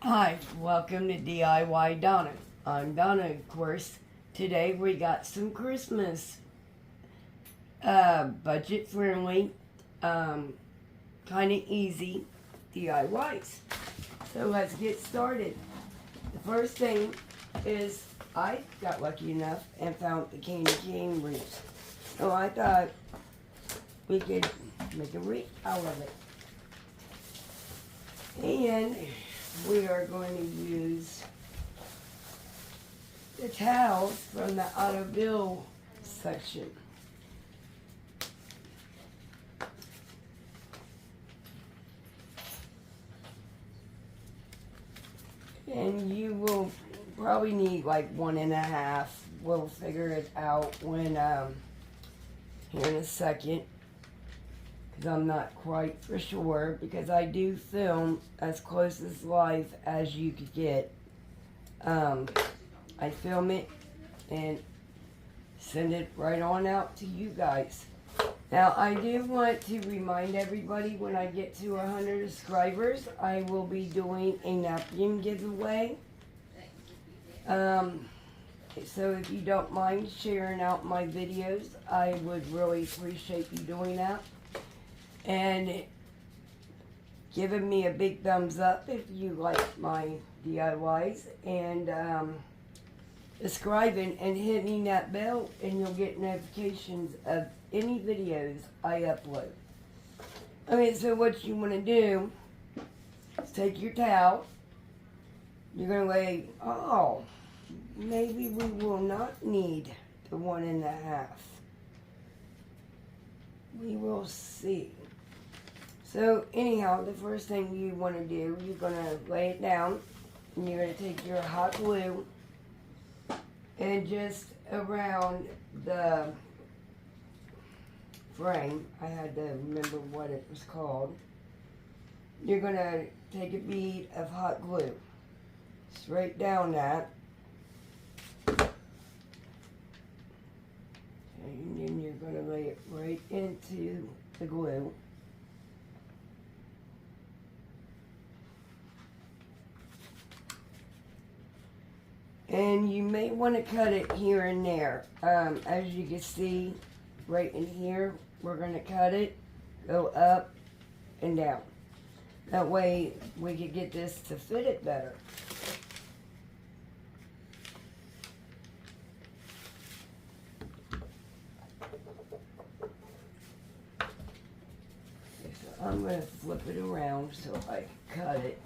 Hi, welcome to DIY Donna. I'm Donna, of course. Today we got some Christmas budget friendly, kind of easy DIYs. So let's get started. The first thing is I got lucky enough and found the candy cane wreaths. So I thought we could make a wreath out of it. And we are going to use the towels from the auto bill section. And you will probably need like 1.5. We'll figure it out when here in a second, because I'm not quite for sure, because I do film as close as live as you could get. I film it and send it right on out to you guys. Now, I do want to remind everybody, when I get to 100 subscribers, I will be doing a napkin giveaway. So if you don't mind sharing out my videos, I would really appreciate you doing that. And giving me a big thumbs up if you like my DIYs, and subscribing and hitting that bell, and you'll get notifications of any videos I upload. Okay, so what you want to do is take your towel. You're going to lay, maybe we will not need the 1.5. We will see. So anyhow, the first thing you want to do, you're going to lay it down, and you're going to take your hot glue and just around the frame, I had to remember what it was called, you're going to take a bead of hot glue, straight down that, and then you're going to lay it right into the glue. And you may want to cut it here and there. As you can see, right in here, we're going to cut it, go up and down. That way, we could get this to fit it better. So I'm going to flip it around so I can cut it.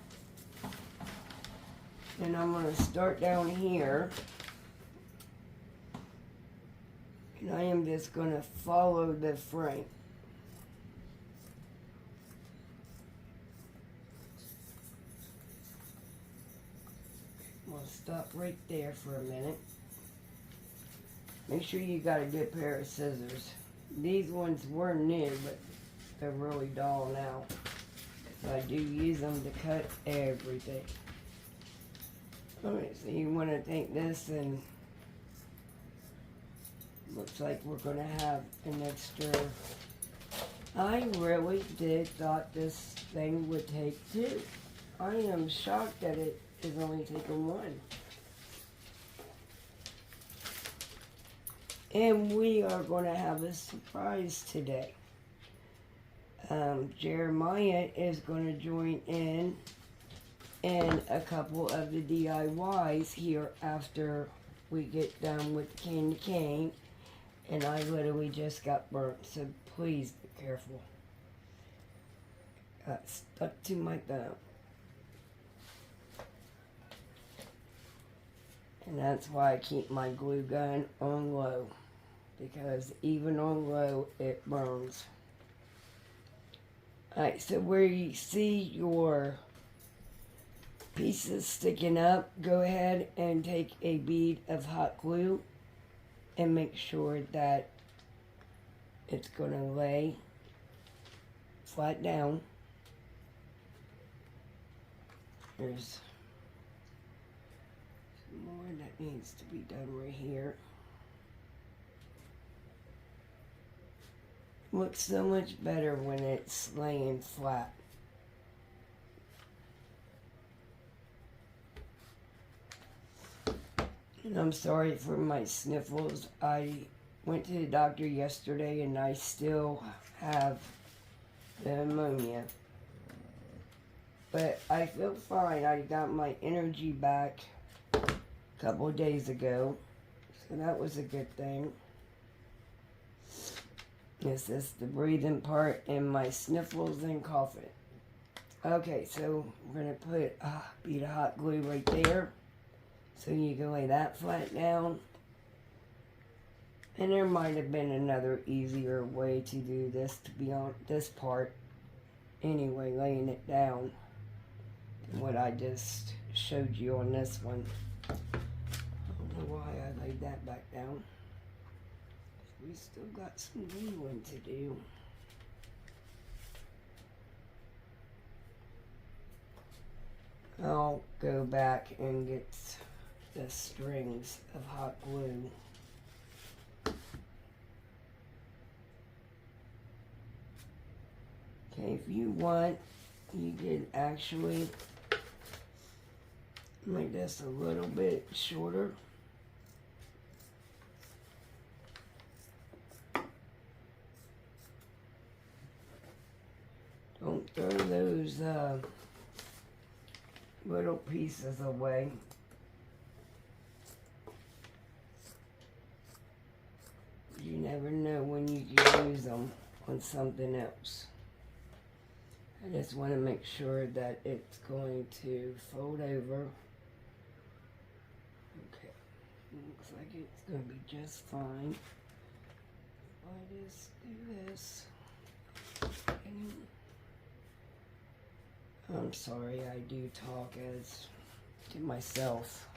And I'm going to start down here. And I am just going to follow the frame. We'll stop right there for a minute. Make sure you got a good pair of scissors. These ones were new, but they're really dull now. So I do use them to cut everything. Alright, so you want to take this, and looks like we're going to have an extra. I really did thought this thing would take 2. I am shocked that it is only taking 1. And we are going to have a surprise today. Jeremiah is going to join in a couple of the DIYs here after we get done with the candy cane. And I literally just got burnt, so please be careful. Got stuck to my thumb. And that's why I keep my glue gun on low, because even on low it burns. Alright, so where you see your pieces sticking up, go ahead and take a bead of hot glue and make sure that it's going to lay flat down. There's some more that needs to be done right here. Looks so much better when it's laying flat. And I'm sorry for my sniffles. I went to the doctor yesterday and I still have the pneumonia. But I feel fine. I got my energy back a couple of days ago. So that was a good thing. This is the breathing part and my sniffles and coughing. Okay, so we're going to put a bead of hot glue right there. So you can lay that flat down. And there might have been another easier way to do this, to be on this part. Anyway, laying it down. Than what I just showed you on this one. I don't know why I laid that back down. We still got some gluing to do. I'll go back and get the strings of hot glue. Okay, if you want, you can actually make this a little bit shorter. Don't throw those little pieces away. You never know when you can use them on something else. I just want to make sure that it's going to fold over. Okay, looks like it's going to be just fine. I just do this. I'm sorry, I do talk as to myself.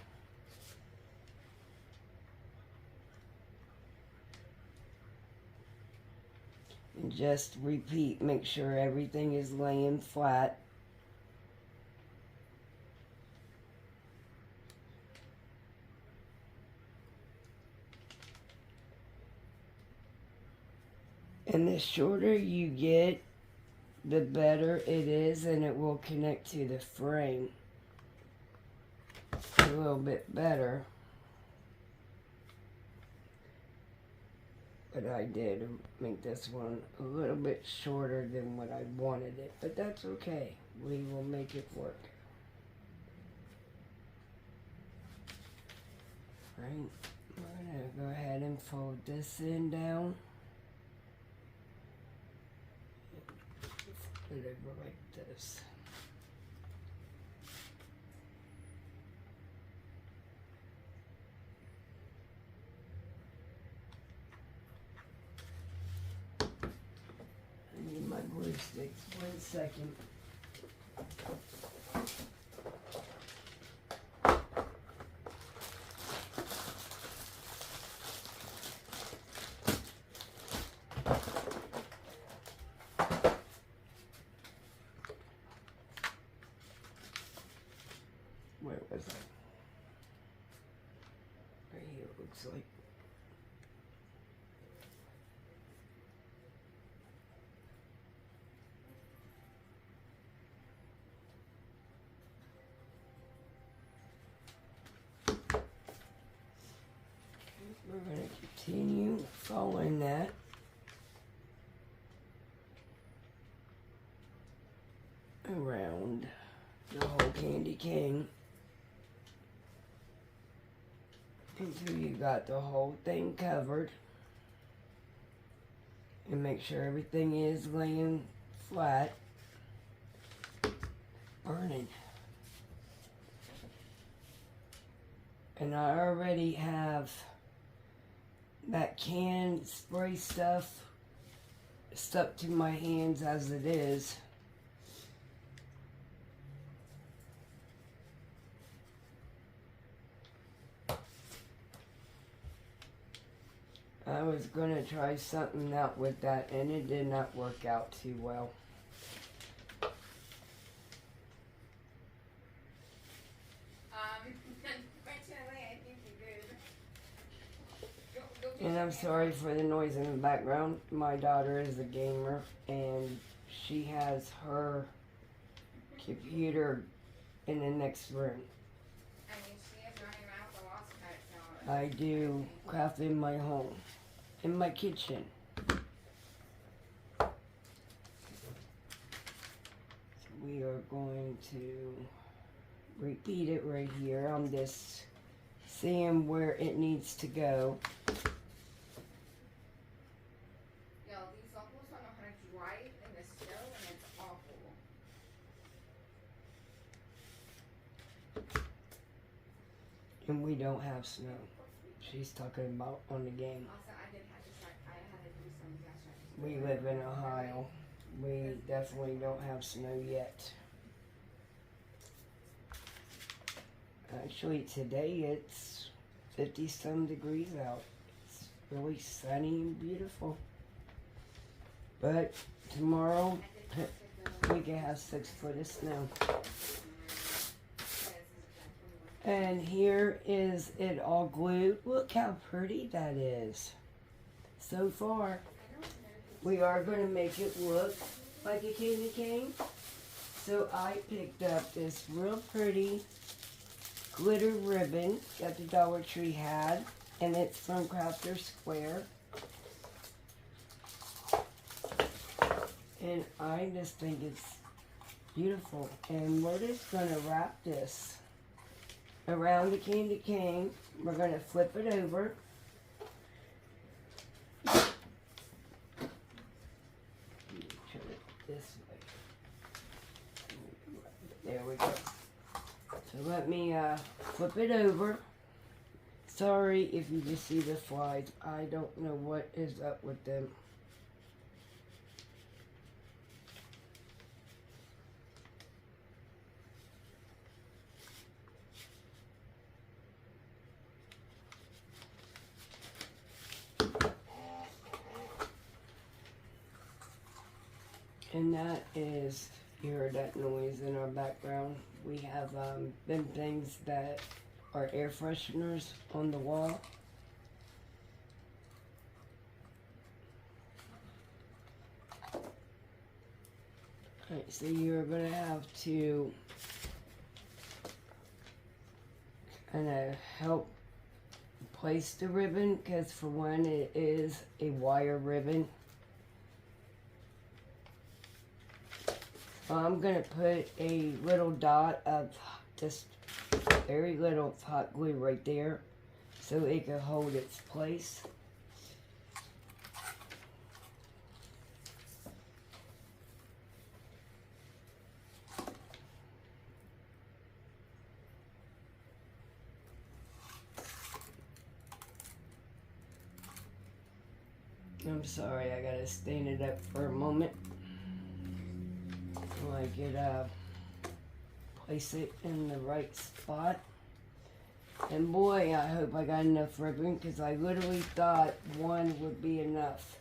And just repeat, make sure everything is laying flat. And the shorter you get, the better it is, and it will connect to the frame a little bit better. But I did make this one a little bit shorter than what I wanted it, but that's okay. We will make it work. Right, we're gonna go ahead and fold this in down. Put it over like this. I need my glue sticks. 1 second. Where was I? Right here, it looks like. We're going to continue following that. Around the whole candy cane until you got the whole thing covered. And make sure everything is laying flat. Burning. And I already have that can spray stuff stuck to my hands as it is. I was going to try something out with that and it did not work out too well. Unfortunately, I think you did. And I'm sorry for the noise in the background. My daughter is a gamer and she has her computer in the next room. I mean, she is running around with a lost cut, so I do craft in my home, in my kitchen. So we are going to repeat it right here. I'm just seeing where it needs to go. Yo, these apples don't know how to dry it in the snow, and it's awful. And we don't have snow. She's talking about on the game. Also, I had to do some yesterday. We live in Ohio. We definitely don't have snow yet. Actually, today it's 50-some degrees out. It's really sunny and beautiful. But tomorrow, we can have 6 foot of snow. And here is it all glued. Look how pretty that is. So far, we are going to make it look like a candy cane. So I picked up this real pretty glitter ribbon that the Dollar Tree had, and it's from Crafter Square. And I just think it's beautiful. And we're just going to wrap this around the candy cane. We're going to flip it over. Turn it this way. There we go. So let me flip it over. Sorry if you just see the flies. I don't know what is up with them. And that is, you heard that noise in our background. We have them things that are air fresheners on the wall. Alright, so you're going to have to kind of help place the ribbon, because for one, it is a wire ribbon. I'm going to put a little dot of just very little hot glue right there so it can hold its place. I'm sorry, I gotta stand it up for a moment. I could place it in the right spot. And boy, I hope I got enough ribbon, because I literally thought one would be enough.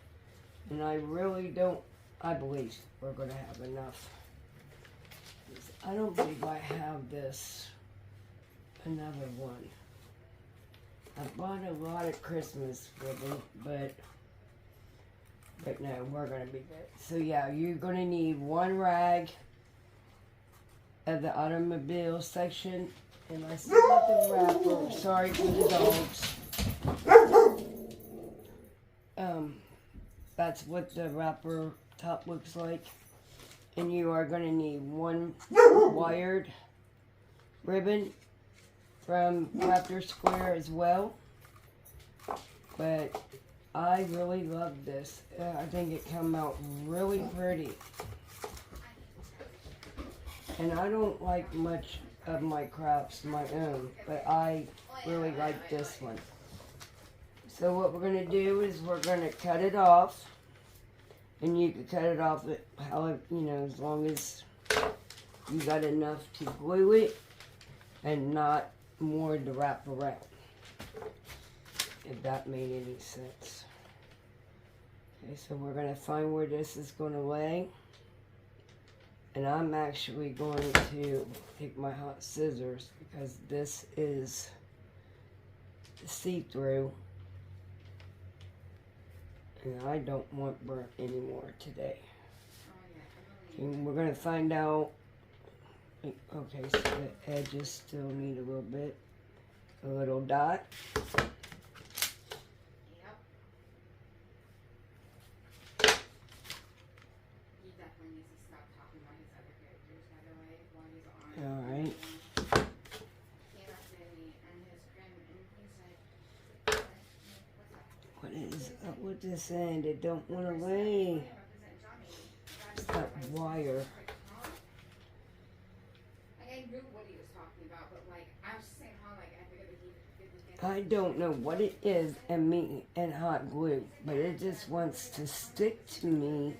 And I really don't, I believe we're going to have enough. I don't believe I have this, another one. I bought a lot of Christmas ribbon, but no, we're going to be good. So yeah, you're going to need one rag of the automobile section. And I still got the wrapper. Sorry for the dogs. That's what the wrapper top looks like. And you are going to need one wired ribbon from Crafter Square as well. But I really love this. I think it came out really pretty. And I don't like much of my crafts my own, but I really like this one. So what we're going to do is we're going to cut it off. And you can cut it off however, as long as you got enough to glue it and not more to wrap around. If that made any sense. Okay, so we're going to find where this is going to lay. And I'm actually going to take my hot scissors, because this is see-through. And I don't want burnt anymore today. And we're going to find out. Okay, so the edges still need a little dot. this end. It don't want to lay. It's that wire. Like, I knew what he was talking about, but like, I was just saying how like I figured that he did I don't know what it is in me and hot glue, but it just wants to stick to me.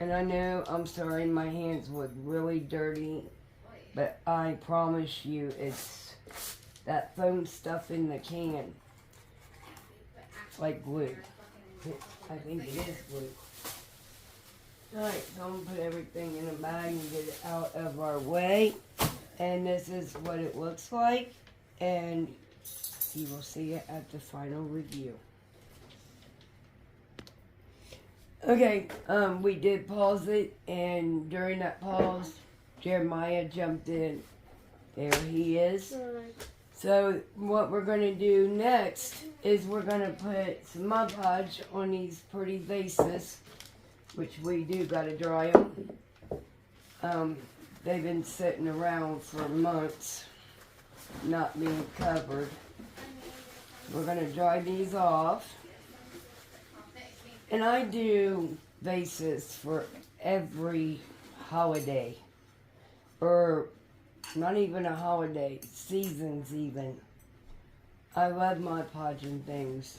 And I know, I'm sorry, my hands look really dirty, but I promise you it's that foam stuff in the can. It's like glue. I think it is glue. Alright, so I'm gonna put everything in a bag and get it out of our way. And this is what it looks like. And you will see it at the final review. Okay, we did pause it, and during that pause, Jeremiah jumped in. There he is. So what we're going to do next is we're going to put some Mod Podge on these pretty vases, which we do got to dry them. They've been sitting around for months, not being covered. We're going to dry these off. And I do vases for every holiday, or not even a holiday, seasons even. I love Mod Podge and things.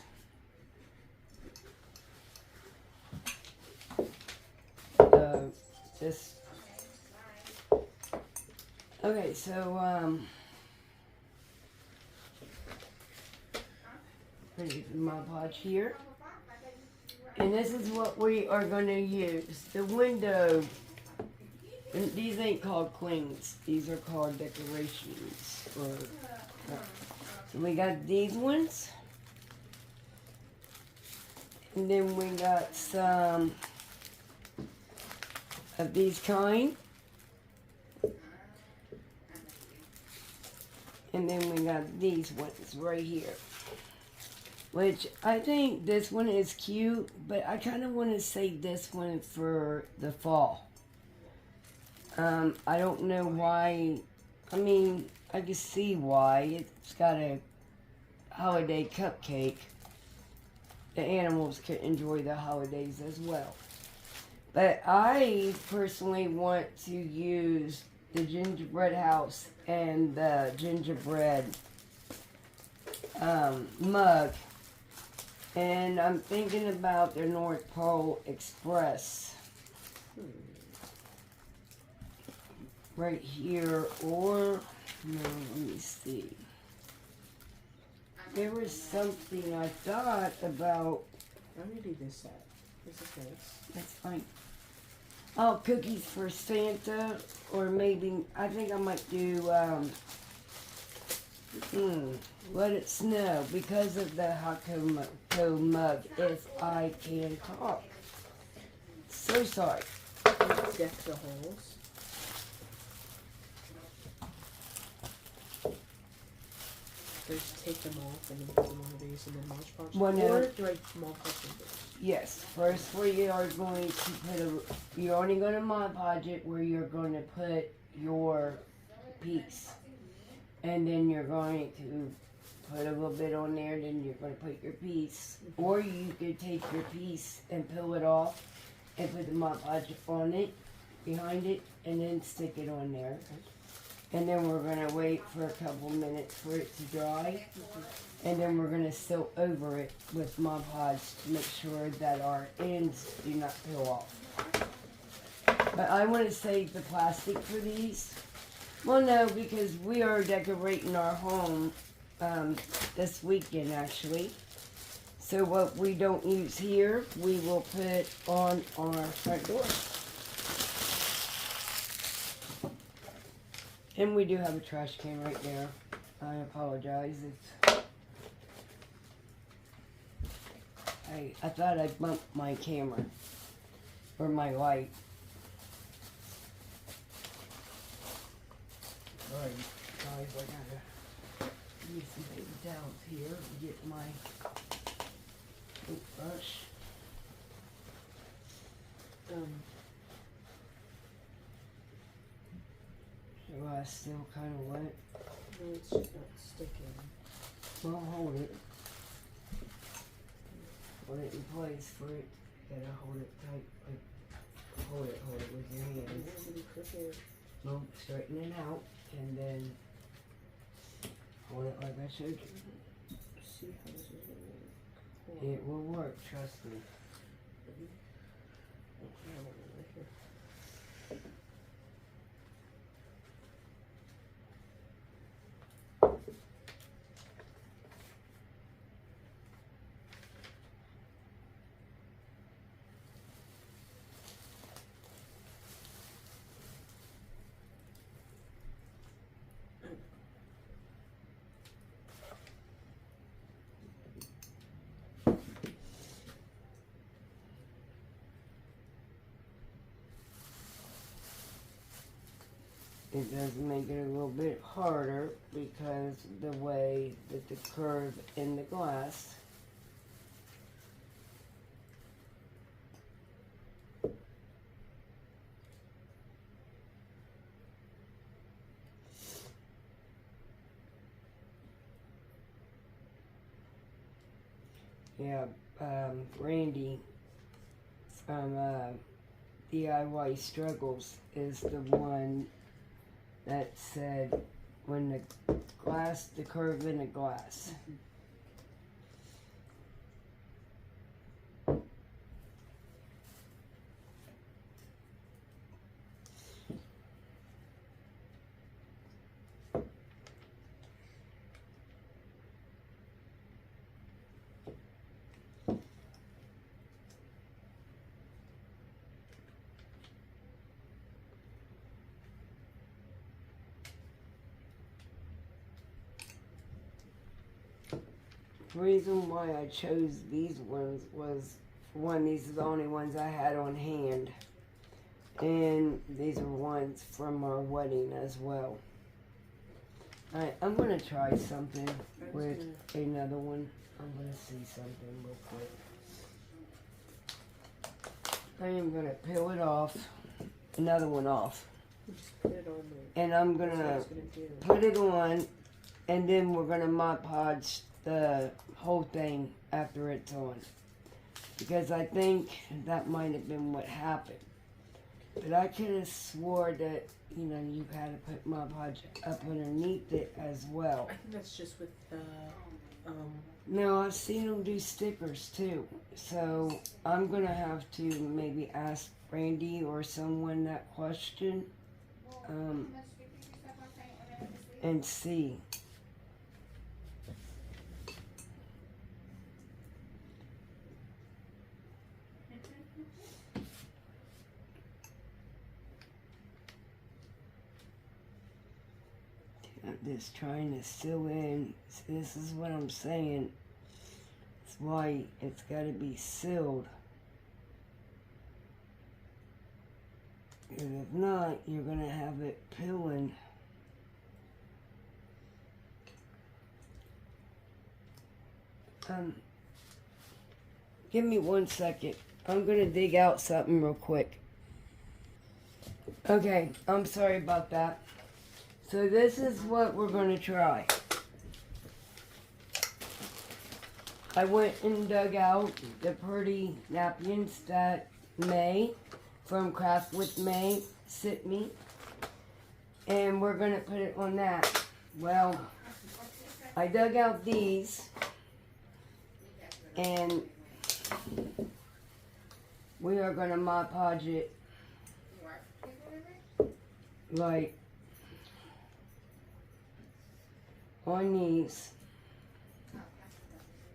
Okay, so, pretty Mod Podge here. And this is what we are going to use. The window, and these ain't called clings. These are called decorations. So we got these ones. And then we got some of these kind. And then we got these ones right here. Which I think this one is cute, but I kind of want to save this one for the fall. I don't know why. I mean, I can see why. It's got a holiday cupcake. The animals can enjoy the holidays as well. But I personally want to use the gingerbread house and the gingerbread mug. And I'm thinking about the North Pole Express. Right here, or, no, let me see. There was something I thought about. I'm gonna do this set. This is nice. That's fine. Oh, cookies for Santa, or maybe, I think I might do, Let It Snow, because of the Hakko mug, if I can talk. So sorry. Deck the holes. First take them off and then put them on the base and then Mod Podge. Well, no. Or do I Mod Podge them first? Yes, first we are going to put you're only going to Mod Podge it where you're going to put your piece. And then you're going to put a little bit on there, then you're going to put your piece. Or you could take your piece and peel it off and put the Mod Podge on it, behind it, and then stick it on there. And then we're going to wait for a couple minutes for it to dry. And then we're going to still over it with Mod Podge to make sure that our ends do not peel off. But I want to save the plastic for these. Well, no, because we are decorating our home this weekend, actually. So what we don't use here, we will put on our front door. And we do have a trash can right there. I apologize. I thought I bumped my camera. Or my light. Alright, guys, I gotta use some paper towels here to get my toothbrush. So I still kind of wet. No, it's just not sticking. Well, hold it. Hold it in place for it. You gotta hold it tight. Like, hold it with your It hands. has to be crooked. Well, straighten it out and then hold it like I showed you. See how this is gonna work. Hold on. It will work, trust me. Okay, I want it right here. It does make it a little bit harder because the way that the curve in the glass. Yeah, Randy from DIY Struggles is the one that said when the curve in the glass. The reason why I chose these ones was, for one, these are the only ones I had on hand. And these are ones from our wedding as well. Alright, I'm going to try something with another one. I'm going to see something real quick. I am going to peel it off, another one off. Just put it on there. And I'm going That's what I to was gonna do. put it on, and then we're going to Mod Podge the whole thing after it's on. Because I think that might have been what happened. But I could have swore that, you had to put Mod Podge up underneath it as well. I think that's just with the No, I've seen them do stickers too. So I'm going to have to maybe ask Randy or someone that question How much stickers you step on paint on it this week? and see. I'm just trying to seal in. See, this is what I'm saying. That's why it's got to be sealed. Because if not, you're going to have it peeling. Give me 1 second. I'm going to dig out something real quick. Okay, I'm sorry about that. So this is what we're going to try. I went and dug out the pretty napkins that May from Craft with May sent me. And we're going to put it on that. Well, I dug out these. And we are going to Mod Podge it You are picking with it? like on these.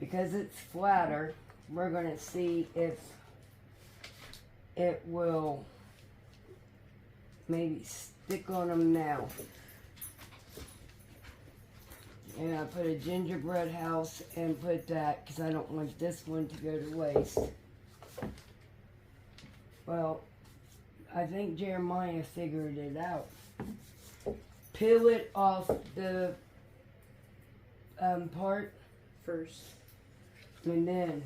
Because it's flatter, we're going to see if it will maybe stick on them now. And I put a gingerbread house and put that because I don't want this one to go to waste. Well, I think Jeremiah figured it out. Peel it off the part first. and then.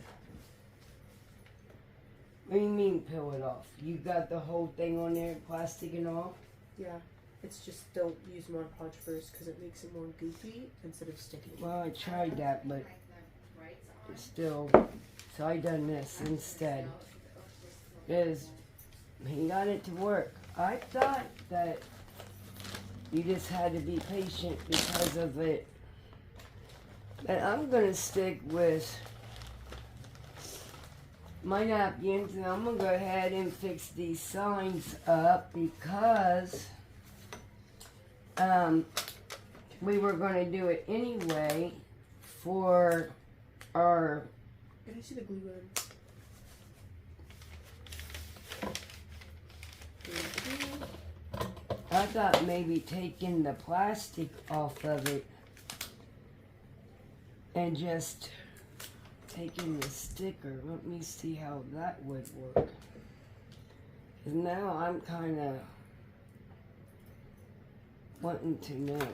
What do you mean peel it off? You got the whole thing on there, plastic and all? Yeah. It's just don't use Mod Podge first because it makes it more goofy instead of sticky. Well, I tried that, but Like the brights on. it's still. So I done this instead. Is he got it to work? I thought that you just had to be patient because of it. But I'm gonna stick with my napkins, and I'm gonna go ahead and fix these signs up because we were gonna do it anyway for our. Can I see the glue gun? I thought maybe taking the plastic off of it and just taking the sticker. Let me see how that would work. 'Cause now I'm kind of wanting to know.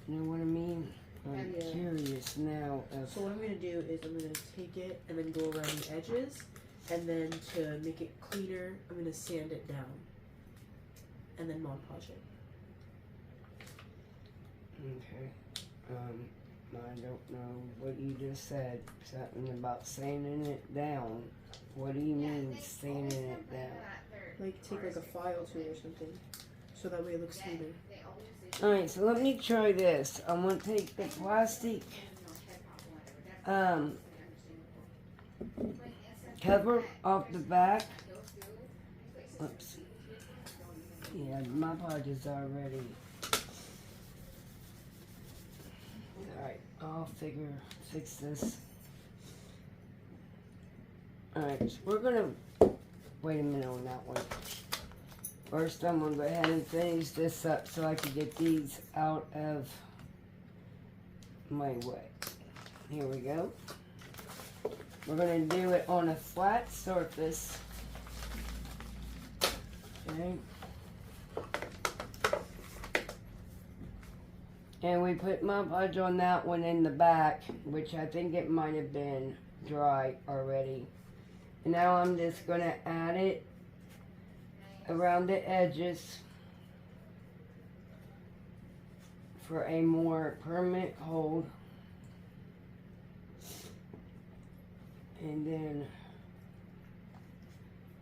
You know what I mean? I'm Yeah. curious now of. So what I'm gonna do is I'm gonna take it and then go around the edges, and then to make it cleaner, I'm gonna sand it down, and then Mod Podge it. Okay. I don't know what you just said. Something about sanding it down. What do you mean sanding it down? Like take like a file tool or something, so that way it looks smoother. Alright, so let me try this. I'm gonna take the plastic cover off the back. Oops. Yeah, my pod is already. Alright, I'll fix this. Alright, so we're gonna wait a minute on that one. First, I'm gonna go ahead and finish this up so I can get these out of my way. Here we go. We're gonna do it on a flat surface. Okay. And we put Mod Podge on that one in the back, which I think it might have been dry already. And now I'm just gonna add it around the edges for a more permanent hold. And then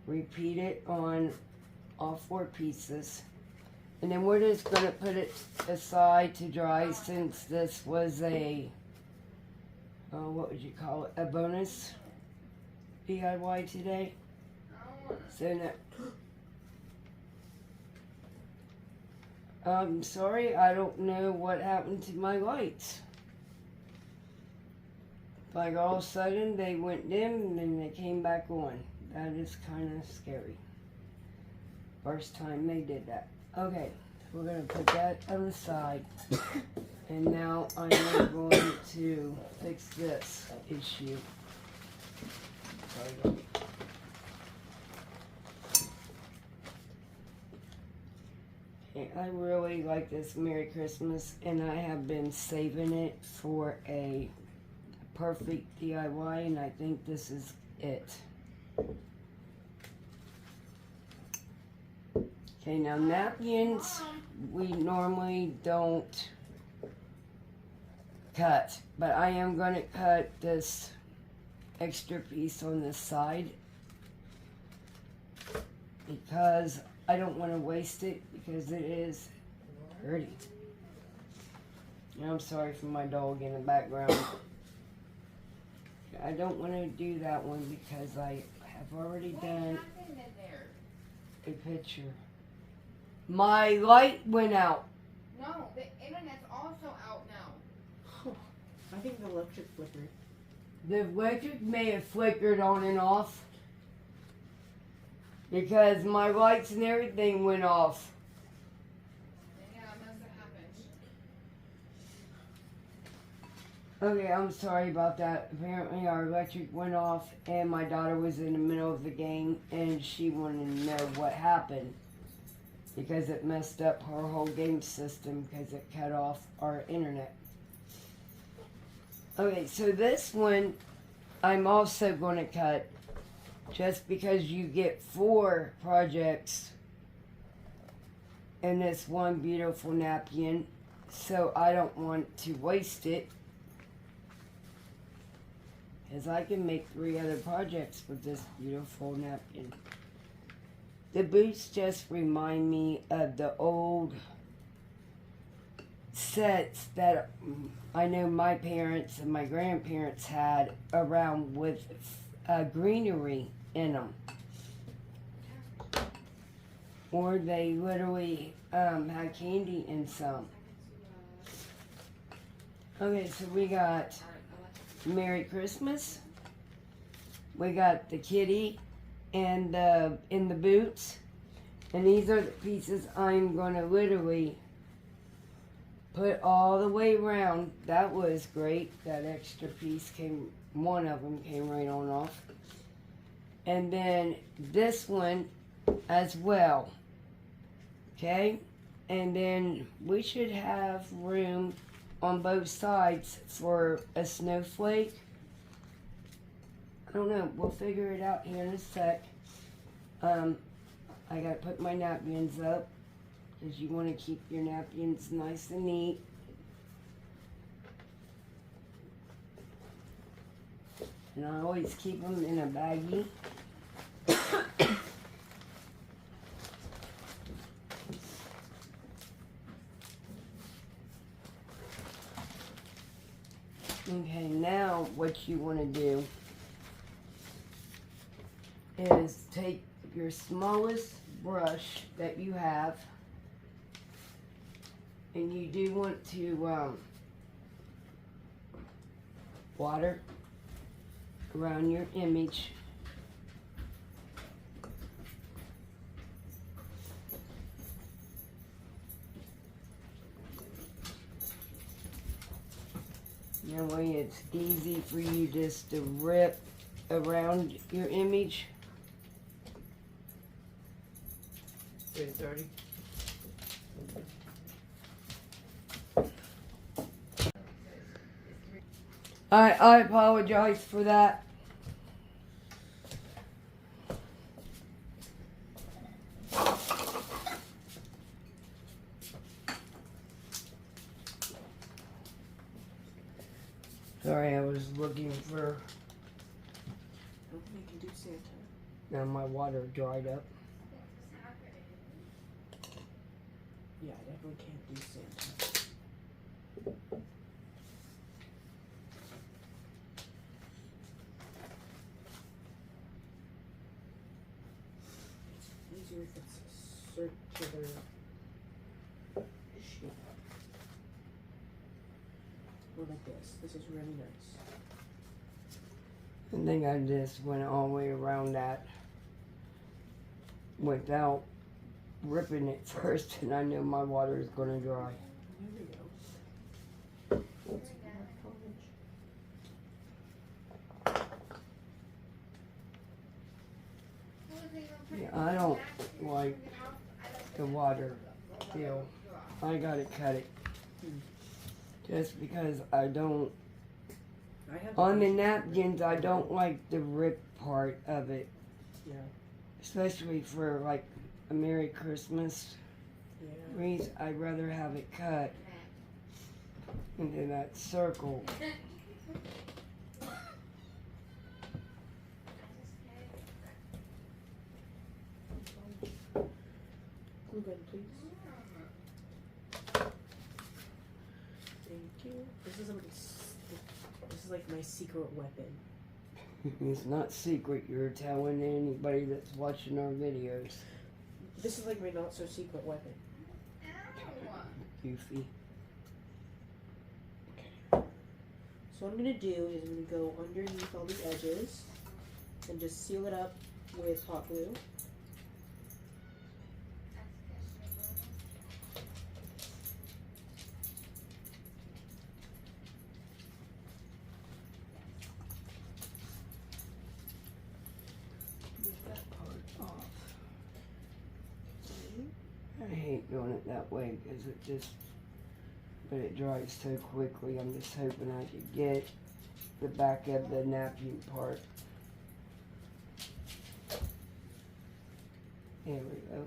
repeat it on all 4 pieces. And then we're just going to put it aside to dry since this was a, what would you call it, a bonus DIY today. So now, I'm sorry, I don't know what happened to my lights. Like all of a sudden they went dim and then they came back on. That is kind of scary. First time they did that. Okay, we're going to put that on the side. And now I'm going to fix this issue. Sorry. I really like this Merry Christmas, and I have been saving it for a perfect DIY, and I think this is it. Okay, now napkins, we normally don't cut, but I am going to cut this extra piece on the side because I don't want to waste it because it is dirty. And I'm sorry for my dog in the background. I don't want to do that one because I have already done a picture. My light went out. No, the internet's also out now. I think the electric flickered. The electric may have flickered on and off because my lights and everything went off. Yeah, it must have happened. Okay, I'm sorry about that. Apparently our electric went off and my daughter was in the middle of the game and she wanted to know what happened because it messed up her whole game system because it cut off our internet. Okay, so this one I'm also going to cut just because you get 4 projects in this one beautiful napkin, so I don't want to waste it. Because I can make 3 other projects with this beautiful napkin. The boots just remind me of the old sets that I know my parents and my grandparents had around with greenery in them. Or they literally had candy in some. Okay, so we got Merry Christmas. We got the kitty and in the boots. And these are the pieces I'm going to literally put all the way around. That was great. That extra piece came, one of them came right on off. And then this one as well. Okay? And then we should have room on both sides for a snowflake. I don't know. We'll figure it out here in a sec. I gotta put my napkins up because you want to keep your napkins nice and neat. And I always keep them in a baggie. Okay, now what you want to do is take your smallest brush that you have, and you do want to water around your image. That way it's easy for you just to rip around your image. 3:30. I apologize for that. Sorry, I was looking for. I don't think I can do Santa. Now my water dried up. Yeah, I definitely can't do Santa. It's easier if it's a circular shape. Or like this. This is really nice. I think I just went all the way around that without ripping it first, and I know my water is going to dry. There we go. Let's get our college. Yeah, I don't like the water feel. I gotta cut it. Just because I don't. I have On the napkins, I don't like the rip part of it. Yeah. Especially for like a Merry Christmas Yeah. wreath, I'd rather have it cut into that circle. Glue gun, please. Thank you. This is like my secret weapon. It's not secret, you're telling anybody that's watching our videos. This is like my not so secret weapon. Goofy. So what I'm gonna do is I'm gonna go underneath all the edges and just seal it up with hot glue. Get that part off. I hate doing it that way because it just, but it dries so quickly. I'm just hoping I could get the back of the napkin part. There we go.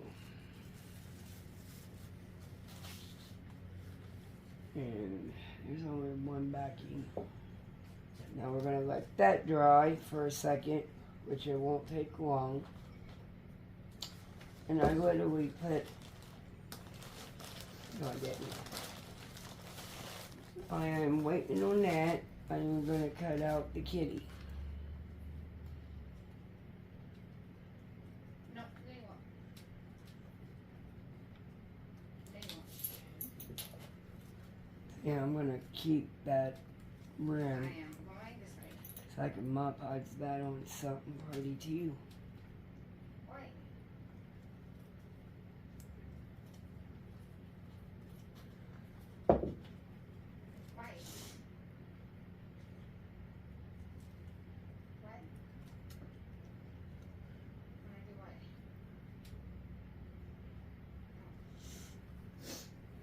And there's only one backing. Now we're gonna let that dry for a second, which it won't take long. And I literally put, no I didn't. I am waiting on that. I'm gonna cut out the kitty. No, they won't. They won't. Yeah, I'm gonna keep that I rim am going this way. so I can Mod Podge that on something pretty too. Oi. Right. What? When I do what?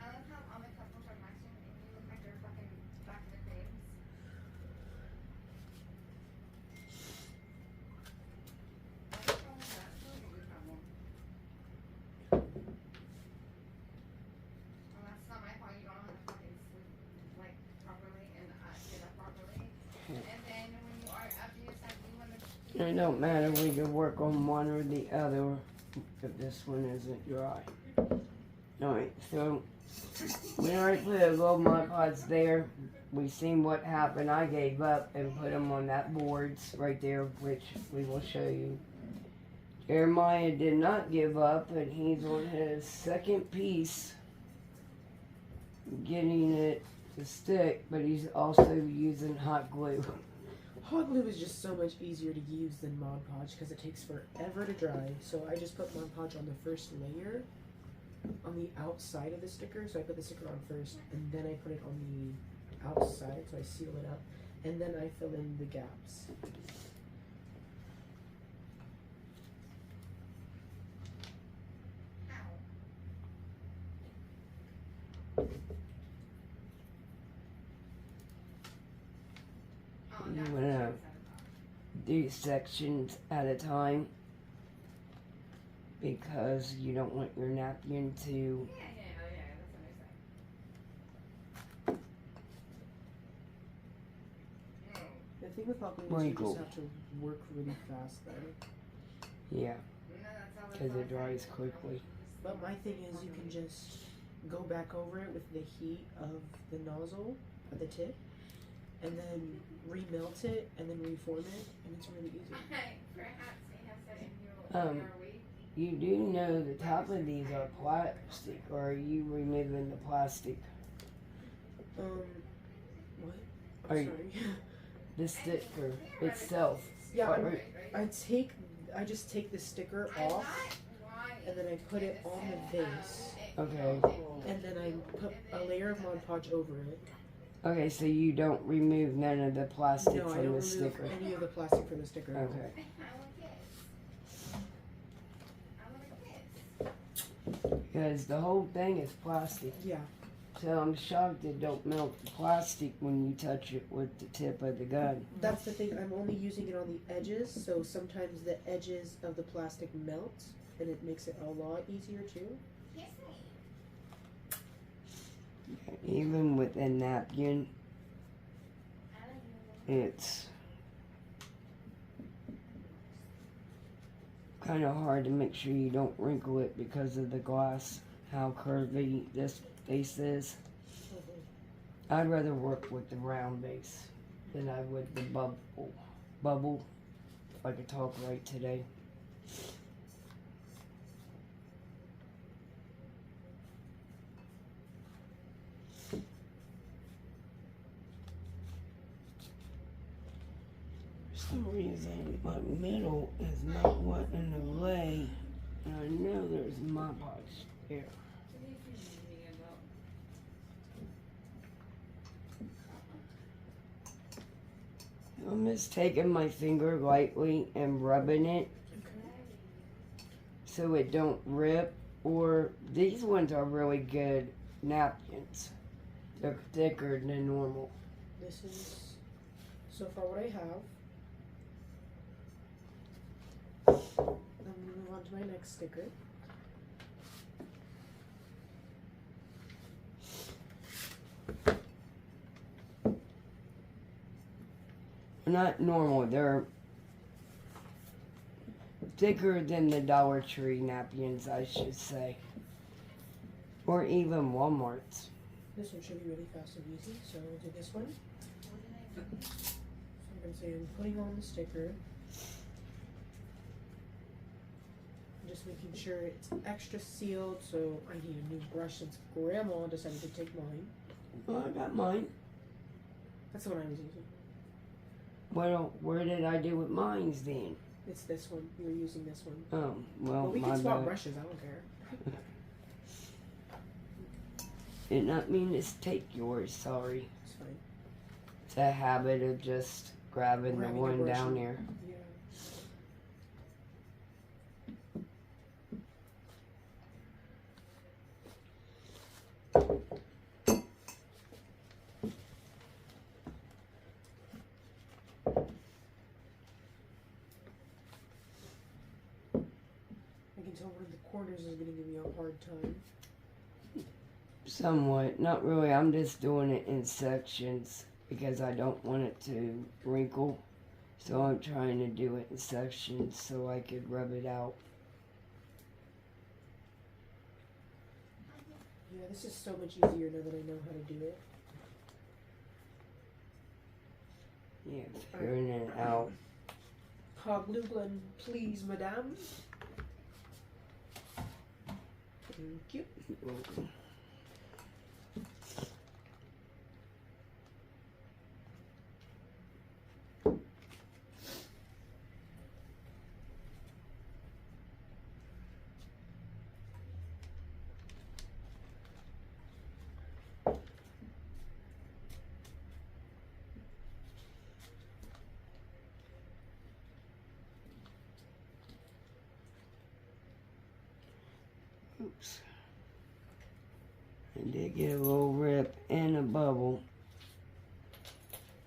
I love how all the couples are matching and you look like you're fucking back in the cribs. What's wrong with that? What's your problem? Well, that's not my fault. You don't know how to fucking sleep like properly and get up properly. And then when you are up, you just like you want to. It don't matter, we can work on one or the other if this one isn't dry. Alright, so we already put a little Mod Podge there. We seen what happened. I gave up and put them on that boards right there, which we will show you. Jeremiah did not give up, and he's on his second piece, getting it to stick, but he's also using hot glue. Hot glue is just so much easier to use than Mod Podge because it takes forever to dry. So I just put Mod Podge on the first layer on the outside of the sticker. So I put the sticker on first and then I put it on the outside so I seal it up and then I fill in the gaps. Oh, You that's wanna- what she was at. Do sections at a time because you don't want your napkin to Yeah, oh yeah, that's what I said. The thing with hot glue is you Wrinkle. just have to work really fast though. yeah, No, that's all because it dries quickly. But my thing is you can just go back over it with the heat of the nozzle at the tip and then remelt it and then reform it and it's really easy. Perhaps we have said in your week. You do know the top of these are plastic, or are you removing the plastic? What? Are I'm you- sorry. The sticker itself. Yeah, Or- I just take the sticker off and then I put it on the base Okay. and then I put a layer of Mod Podge over it. Okay, so you don't remove none of the plastic No, I from don't the remove sticker. any of the plastic from the sticker. Okay. I want a kiss. Because the whole thing is plastic. Yeah. So I'm shocked it don't melt the plastic when you touch it with the tip of the gun. That's the thing, I'm only using it on the edges, so sometimes the edges of the plastic melt and it makes it a lot easier too. Kiss me. Even with a napkin, it's kind of hard to make sure you don't wrinkle it because of the glass, how curvy this base is. I'd rather work with the round base than I would the bubble, if I could talk right today. For some reason, my middle is not wanting to lay, and I know there's Mod Podge there. I'm just taking my finger lightly and rubbing it so it don't rip. Or these ones are really good napkins. They're thicker than normal. This is so far what I have. I'm gonna move on to my next sticker. not normal. They're thicker than the Dollar Tree napkins, I should say. Or even Walmart's. This one should be really fast and easy, so we'll do this one. So I'm going to say I'm putting on the sticker. Just making sure it's extra sealed, so I need a new brush since Grandma decided to take mine. Well, I got mine. That's the one I was using. Well, where did I do with mine's then? It's this one. You were using this one. Oh, well, But we my can swap bad. brushes, I don't care. Did not mean to take yours, sorry. It's fine. It's a habit of just grabbing the Grabbing the one brush down and- there. Yeah. I can tell one of the corners is going to give me a hard time. Somewhat. Not really. I'm just doing it in sections because I don't want it to wrinkle. So I'm trying to do it in sections so I could rub it out. Yeah, this is so much easier now that I know how to do it. Yeah, figuring it out. Hog Luglan, please, madame. Thank you. Oops. I did get a little rip and a bubble.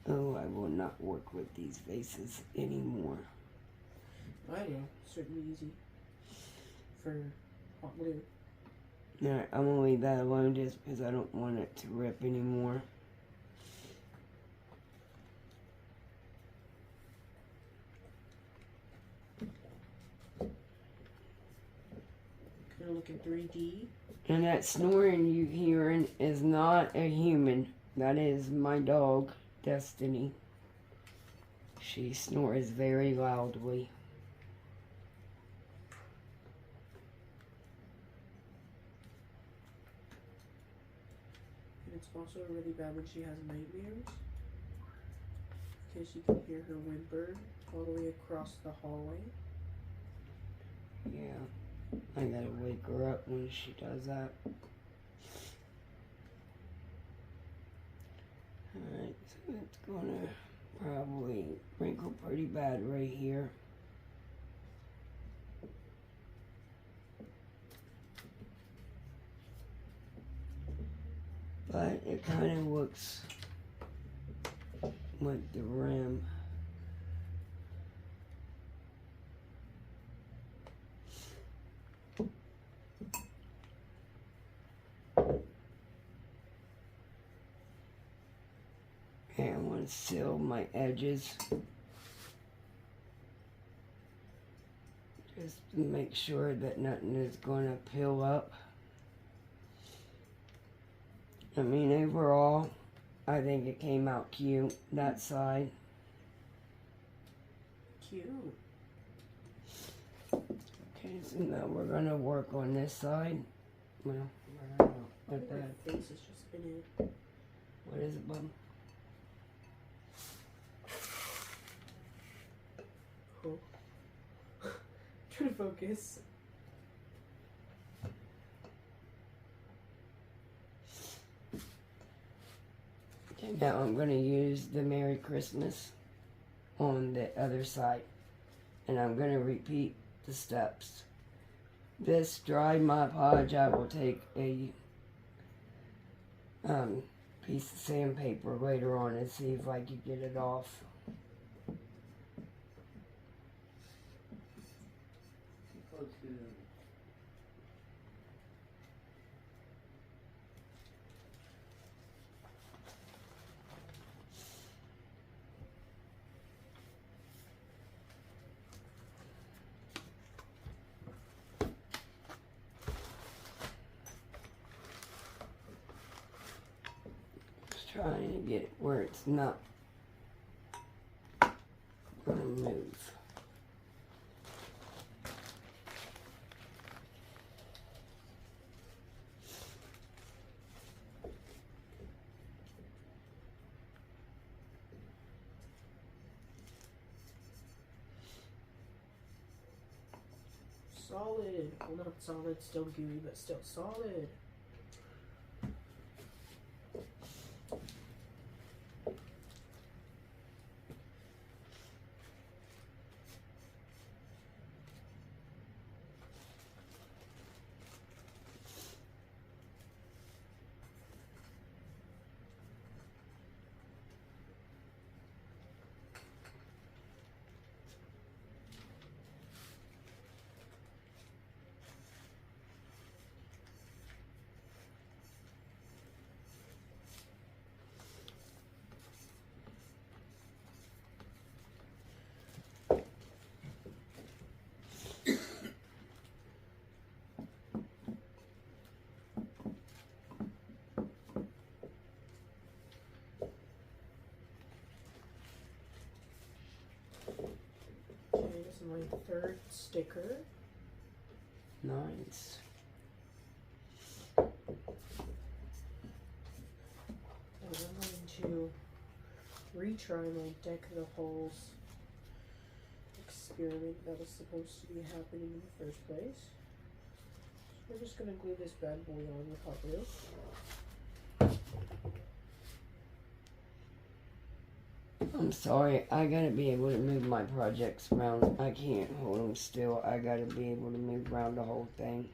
Oh, I will not work with these vases anymore. I know, certainly easy for hot glue. Alright, I'm gonna leave that alone just because I don't want it to rip anymore. Gonna look in 3D. And that snoring you hearing is not a human. That is my dog, Destiny. She snores very loudly. And it's also really bad when she has nightmares. Because you can hear her whimper all the way across the hallway. Yeah, I gotta wake her up when she does that. Alright, so it's gonna probably wrinkle pretty bad right here. But it kind of looks like the rim. And I want to seal my edges. Just to make sure that nothing is going to peel up. I mean, overall, I think it came out cute, that side. Cute. Okay, so now we're going to work on this side. Well, I don't know. I Like think that. my face is just in it. What is it, bub? Oh. Trying to focus. Okay, now I'm going to use the Merry Christmas on the other side. And I'm going to repeat the steps. This dry Mod Podge, I will take a piece of sandpaper later on and see if I can get it off. trying to get it where it's not gonna move. Solid. Well, not solid, still gooey, but still solid. Okay, this is my third sticker. Nice. And I'm going to retry my deck the halls experiment that was supposed to be happening in the first place. So we're just going to glue this bad boy on with hot glue. I'm sorry, I gotta be able to move my projects around. I can't hold them still. I gotta be able to move around the whole thing.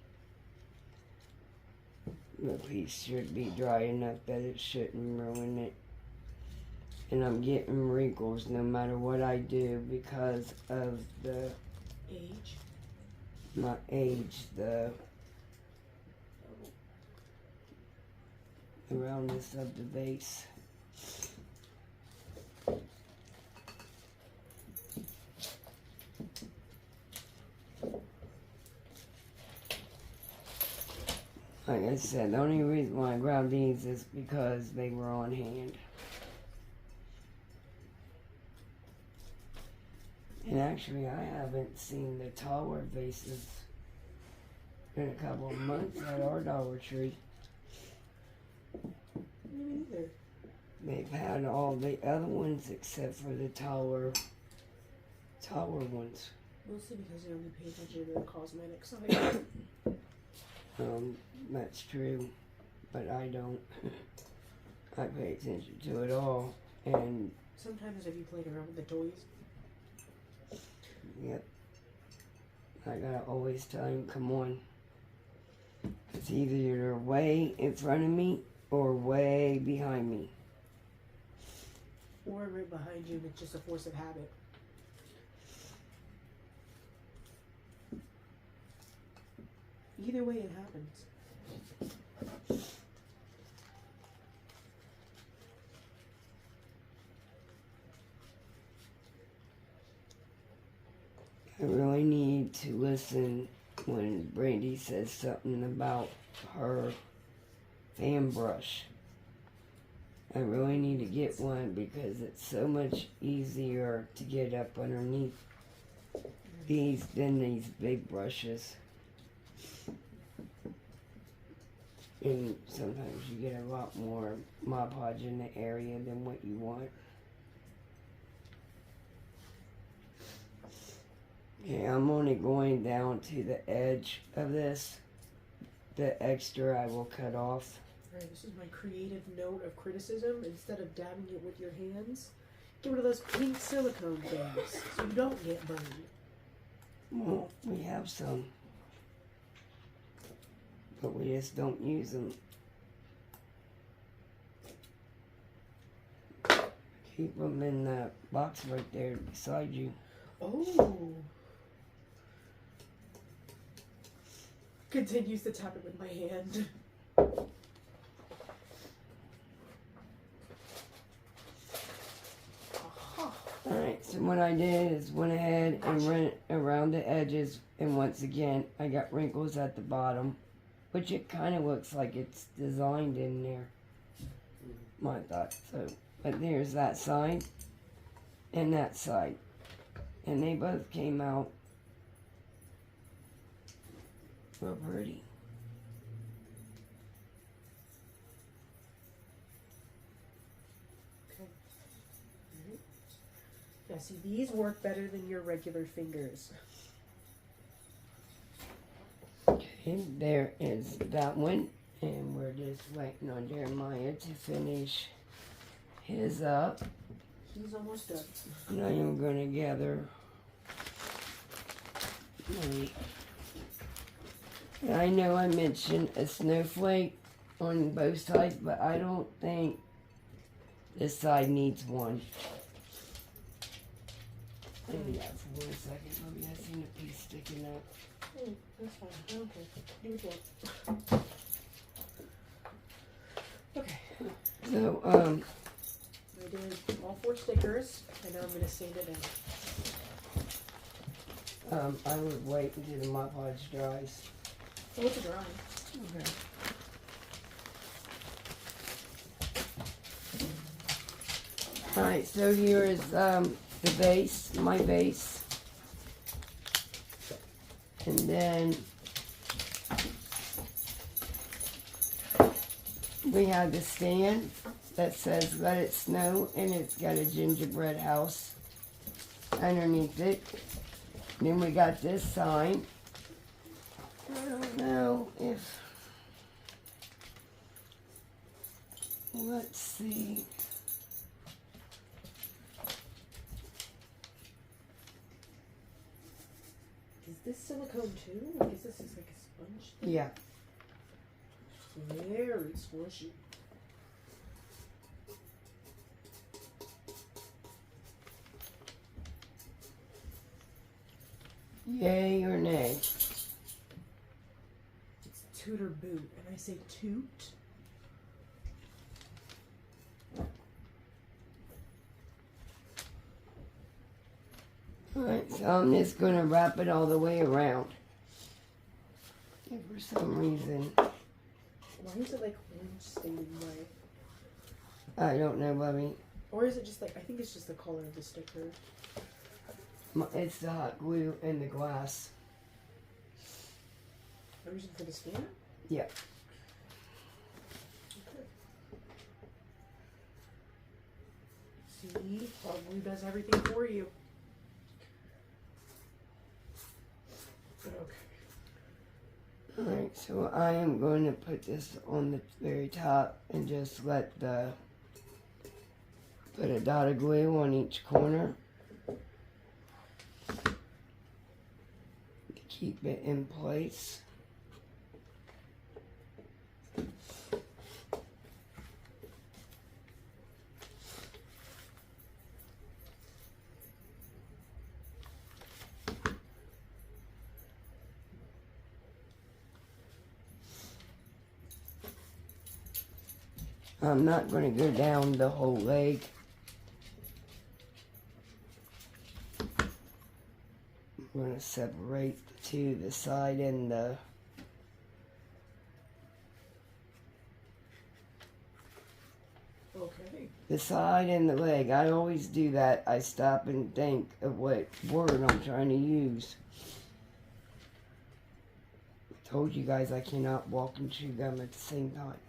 The piece should be dry enough that it shouldn't ruin it. And I'm getting wrinkles no matter what I do because of the Age. my age, the roundness of the base. Like I said, the only reason why I grabbed these is because they were on hand. And actually, I haven't seen the taller vases in a couple of months at our Dollar Tree. Me neither. They've had all the other ones except for the taller ones. Mostly because they only pay attention to the cosmetic side. That's true, but I don't. I pay attention to it all, and Sometimes if you played around with the toys, yep, I gotta always tell him, come on. It's either you're way in front of me or way behind me. or right behind you, and it's just a force of habit. Either way, it happens. I really need to listen when Brandy says something about her fan brush. I really need to get one because it's so much easier to get up underneath these than these big brushes. And sometimes you get a lot more Mod Podge in the area than what you want. Yeah, I'm only going down to the edge of this. The extra I will cut off. Alright, this is my creative note of criticism. Instead of dabbing it with your hands, get rid of those pink silicone things so you don't get burned. Well, we have some. But we just don't use them. Keep them in the box right there beside you. Oh! Continues to tap it with my hand. Aha. Alright, so what I did is went ahead and ran it around the edges, and once again I got wrinkles at the bottom, which it kind of looks like it's designed in there. my thought. So, but there's that side and that side. And they both came out real pretty. Okay. Alright. Yeah, see, these work better than your regular fingers. Okay, there is that one. And we're just waiting on Jeremiah to finish his up. He's almost done. And I am going to gather my... I know I mentioned a snowflake on both sides, but I don't think this side needs one. Maybe that's 1 second. Maybe I seen a piece sticking up. Oh, that's fine. I don't care. Do what you want. Okay. So, I did all 4 stickers, and now I'm going to sand it down. I would wait until the Mod Podge dries. Oh, it's a dry. Okay. Alright, so here is the base, my base. And then we have the stand that says Let It Snow, and it's got a gingerbread house underneath it. Then we got this sign. I don't know if... Let's see. Is this silicone too? Like, is this just like a sponge thing? Yeah. Very squishy. Yay or nay? It's toot or boot, and I say toot. Alright, so I'm just going to wrap it all the way around. If for some reason, Why is it like orange stained white? I don't know, Bubby. Or is it just like, I think it's just the color of the sticker. It's the hot glue and the glass. No reason for the skin? Yeah. Okay. See, hot glue does everything for you. Okay. Alright, so I am going to put this on the very top and just let put a dot of glue on each corner to keep it in place. I'm not going to go down the whole leg. I'm going to separate the two, the side and the... Okay. The side and the leg. I always do that. I stop and think of what word I'm trying to use. I told you guys I cannot walk and chew gum at the same time.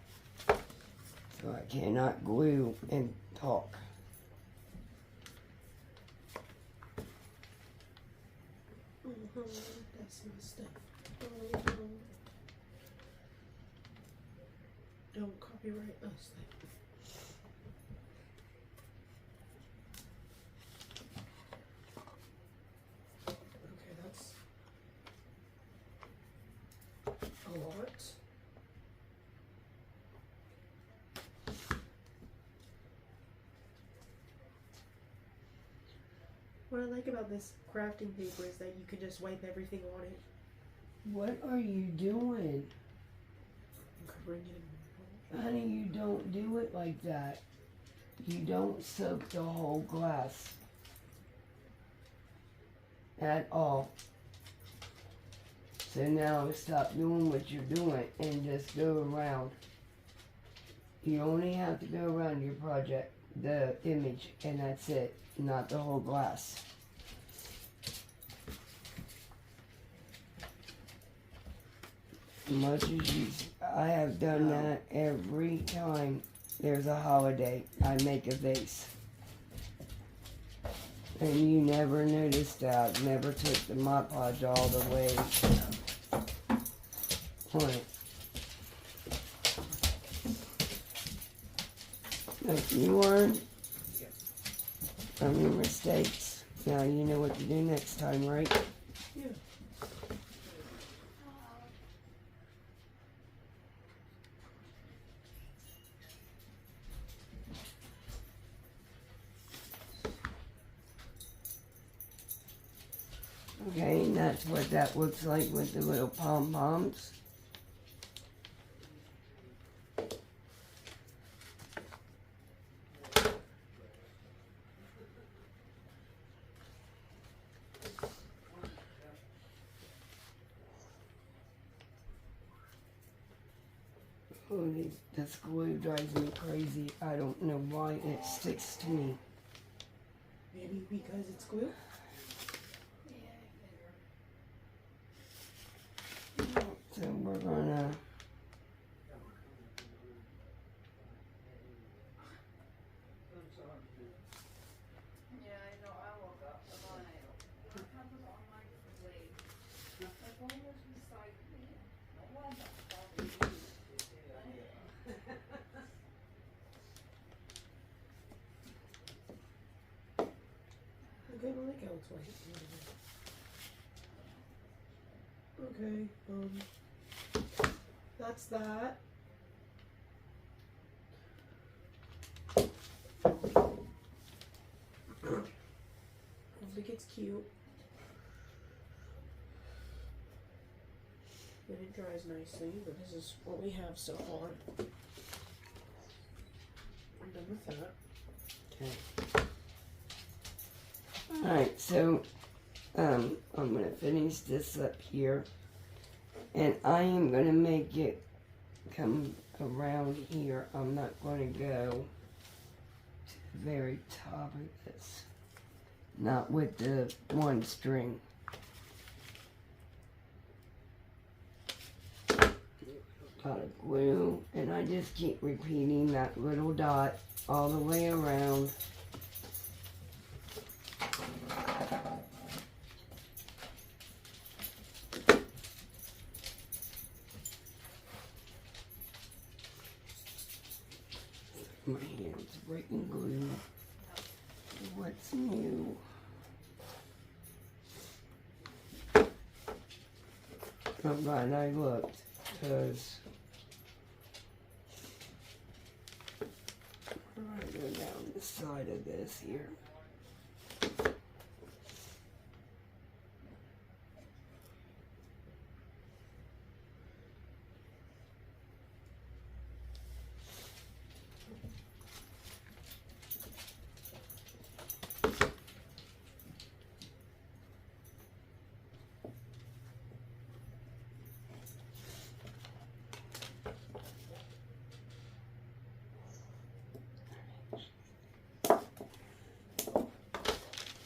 So I cannot glue and talk. That's my stuff. Don't copyright us. Okay, that's a lot. What I like about this crafting paper is that you can just wipe everything on it. What are you doing? I'm covering it in Honey, you don't do it like that. You don't soak the whole glass. At all. So now stop doing what you're doing and just go around. You only have to go around your project, the image, and that's it, not the whole glass. Much as you, I have done that every time there's a holiday. I make a vase. And you never noticed that. Never took the Mod Podge all the way on it. If you learn from your mistakes, now you know what to do next time, right? Yeah. Okay, and that's what that looks like with the little pom-poms. Oh, this glue drives me crazy. I don't know why it sticks to me. Maybe because it's glue? So we're gonna Yeah, I know. I woke up about it. What happened on my way? Like, what was beside me? What the fuck? Okay, well, that counts white. Okay, that's that. I think it's cute. And it dries nicely, but this is what we have so far. I'm done with that. okay. Alright, so I'm gonna finish this up here, and I am gonna make it come around here. I'm not gonna go to the very top of this, not with the one string. Lot of glue, and I just keep repeating that little dot all the way around. My hand's breaking glue. What's new? I'm glad I looked, because I go down the side of this here.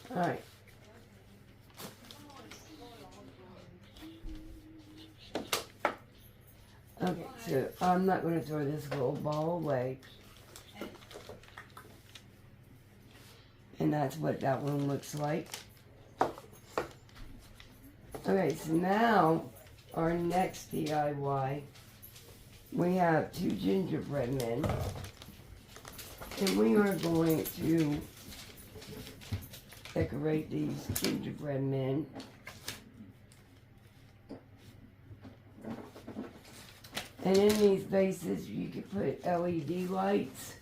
Alright. Okay, so I'm not going to throw this little ball away. And that's what that one looks like. Okay, so now our next DIY, we have 2 gingerbread men. And we are going to decorate these gingerbread men. And in these vases, you could put LED lights.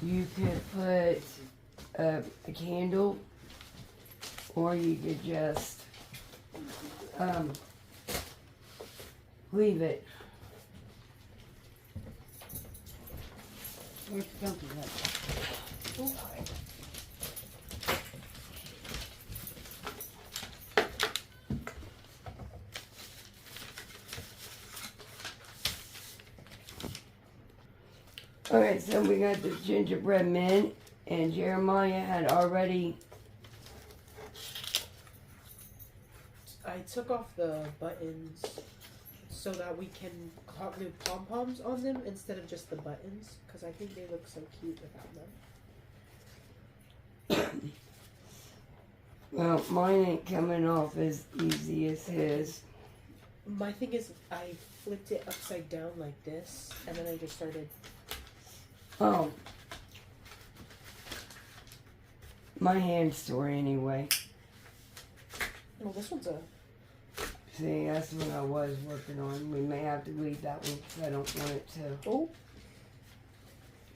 You could put a candle, or you could just leave it. Where's the pumpkin at? Okay, so we got the gingerbread men, and Jeremiah had already. I took off the buttons so that we can glue pom-poms on them instead of just the buttons, because I think they look so cute without them. Well, mine ain't coming off as easy as his. My thing is, I flipped it upside down like this, and then I just started. Oh. My hand's sore anyway. Well, this one's a. See, that's what I was working on. We may have to leave that one because I don't want it to Oh,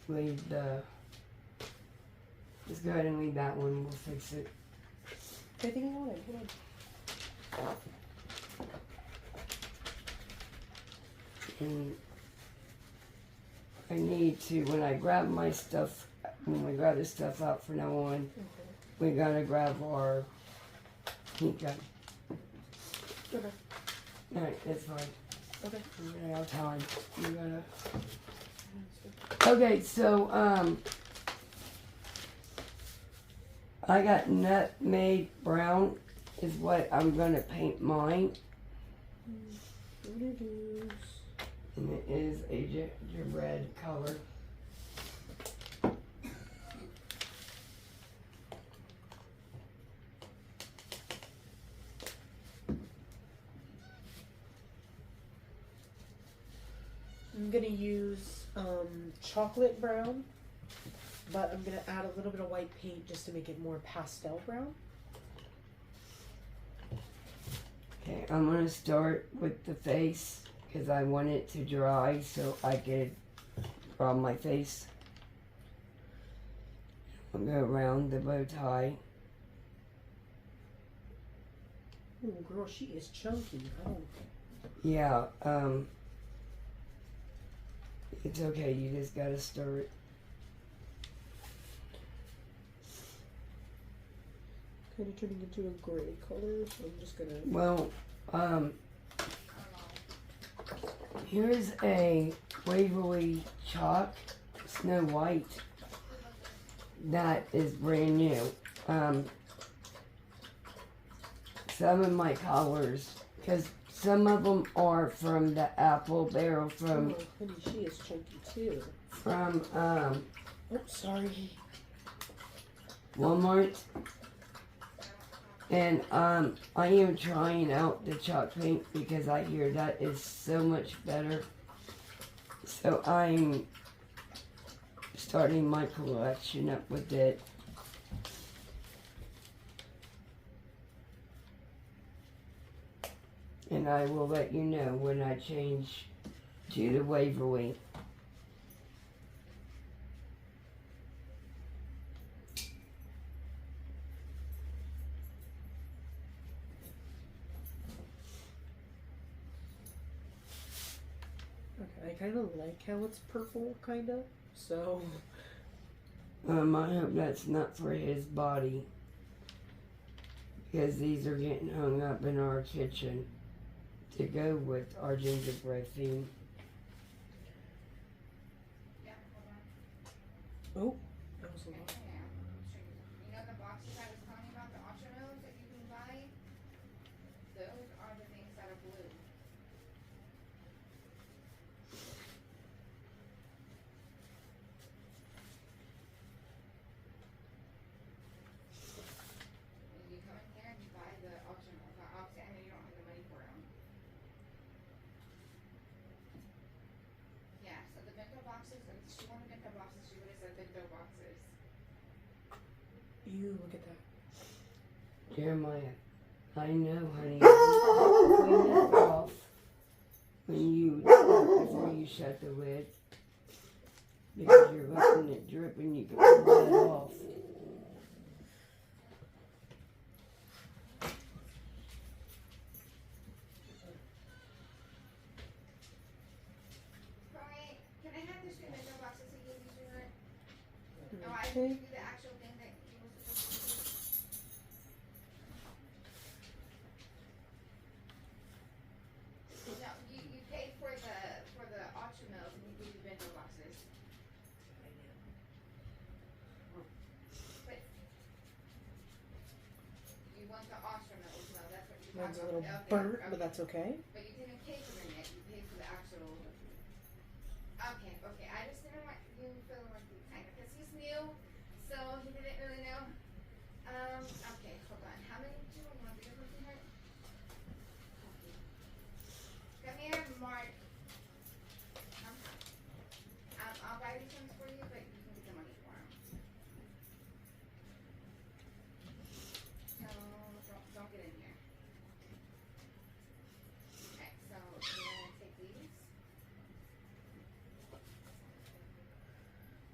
leave the. Just go ahead and leave that one. We'll fix it. I think I want it. Hold on. And I need to, when I grab my stuff, when we grab this stuff out from now on, we gotta grab our heat gun. Okay. Alright, that's fine. Okay. We're gonna have time. We gotta. Okay, so, I got nutmeg brown is what I'm gonna paint mine. And it is a gingerbread color. I'm gonna use chocolate brown, but I'm gonna add a little bit of white paint just to make it more pastel brown. Okay, I'm gonna start with the face because I want it to dry so I could draw my face. I'll go around the bow tie. Oh, girl, she is chunky. Oh. Yeah, it's okay, you just gotta stir it. Kind of turning into a gray color, so I'm just gonna. Well, here's a Waverly chalk Snow White that is brand new. Some of my colors, because some of them are from the Apple Barrel from Oh, honey, she is chunky too. Walmart. Oh, sorry. And I am trying out the chalk paint because I hear that is so much better. So I'm starting my collection up with it. And I will let you know when I change to the Waverly. Okay, I kind of like how it's purple, kind of. So. I hope that's not for his body. Because these are getting hung up in our kitchen to go with our gingerbread theme. Yeah, hold on. Oh, that was a lot. Yeah, I'll show you. You know the boxes I was telling you about, the Ochemos that you can buy? Those are the things that are blue. And you come in here and you buy the Ochemo, obviously I know you don't have the money for them. Yeah, so the bento boxes, and she wanted bento boxes, she would have said bento boxes. You look at that. Jeremiah, I know, honey. You clean that off before you shut the lid. Because you're letting it drip and you can pull that off. Right, can I have the two bento boxes that you used to it? No, I Okay. didn't do the actual thing that you were supposed to do. No, you paid for the Ochemos and you gave the bento boxes. Mine's a Okay, little okay, burnt, okay. but that's okay. But you didn't pay for the net, you paid for the actual. Okay, okay. I just didn't want you feeling like you kind of, because he's new, so he didn't really know. Okay, hold on. How many do you want to do with her? Okay. Come here, Mark. I'll buy these ones for you, but you can get the money for them. So, don't get in here. Okay, so you're gonna take these.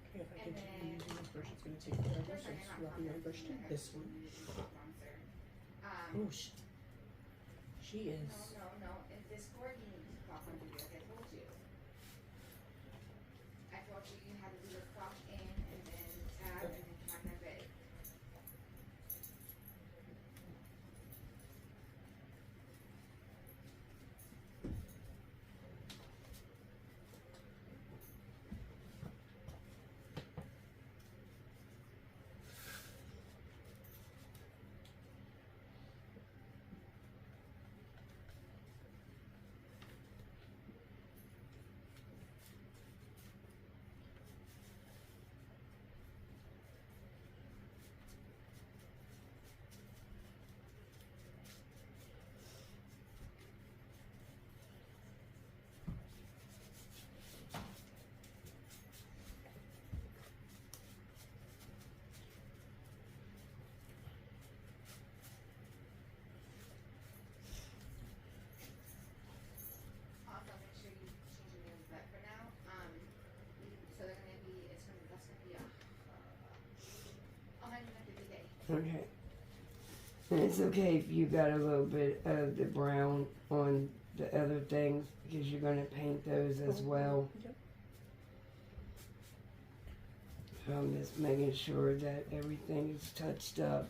Okay, if I And continue then- using this brush, it's gonna take forever, so You're it's not swapping my brush to confident. this one. Oh, she is. No. In this cord, you need to clock under this. I told you. I told you you had to do the clock in and then tab and then tap and bed. Also, make sure you change your nails, but for now, so they're gonna be, that's gonna be $150 Okay. And it's okay if you got a little bit of the brown on the other things because you're going to paint those as well. Yep. So I'm just making sure that everything is touched up.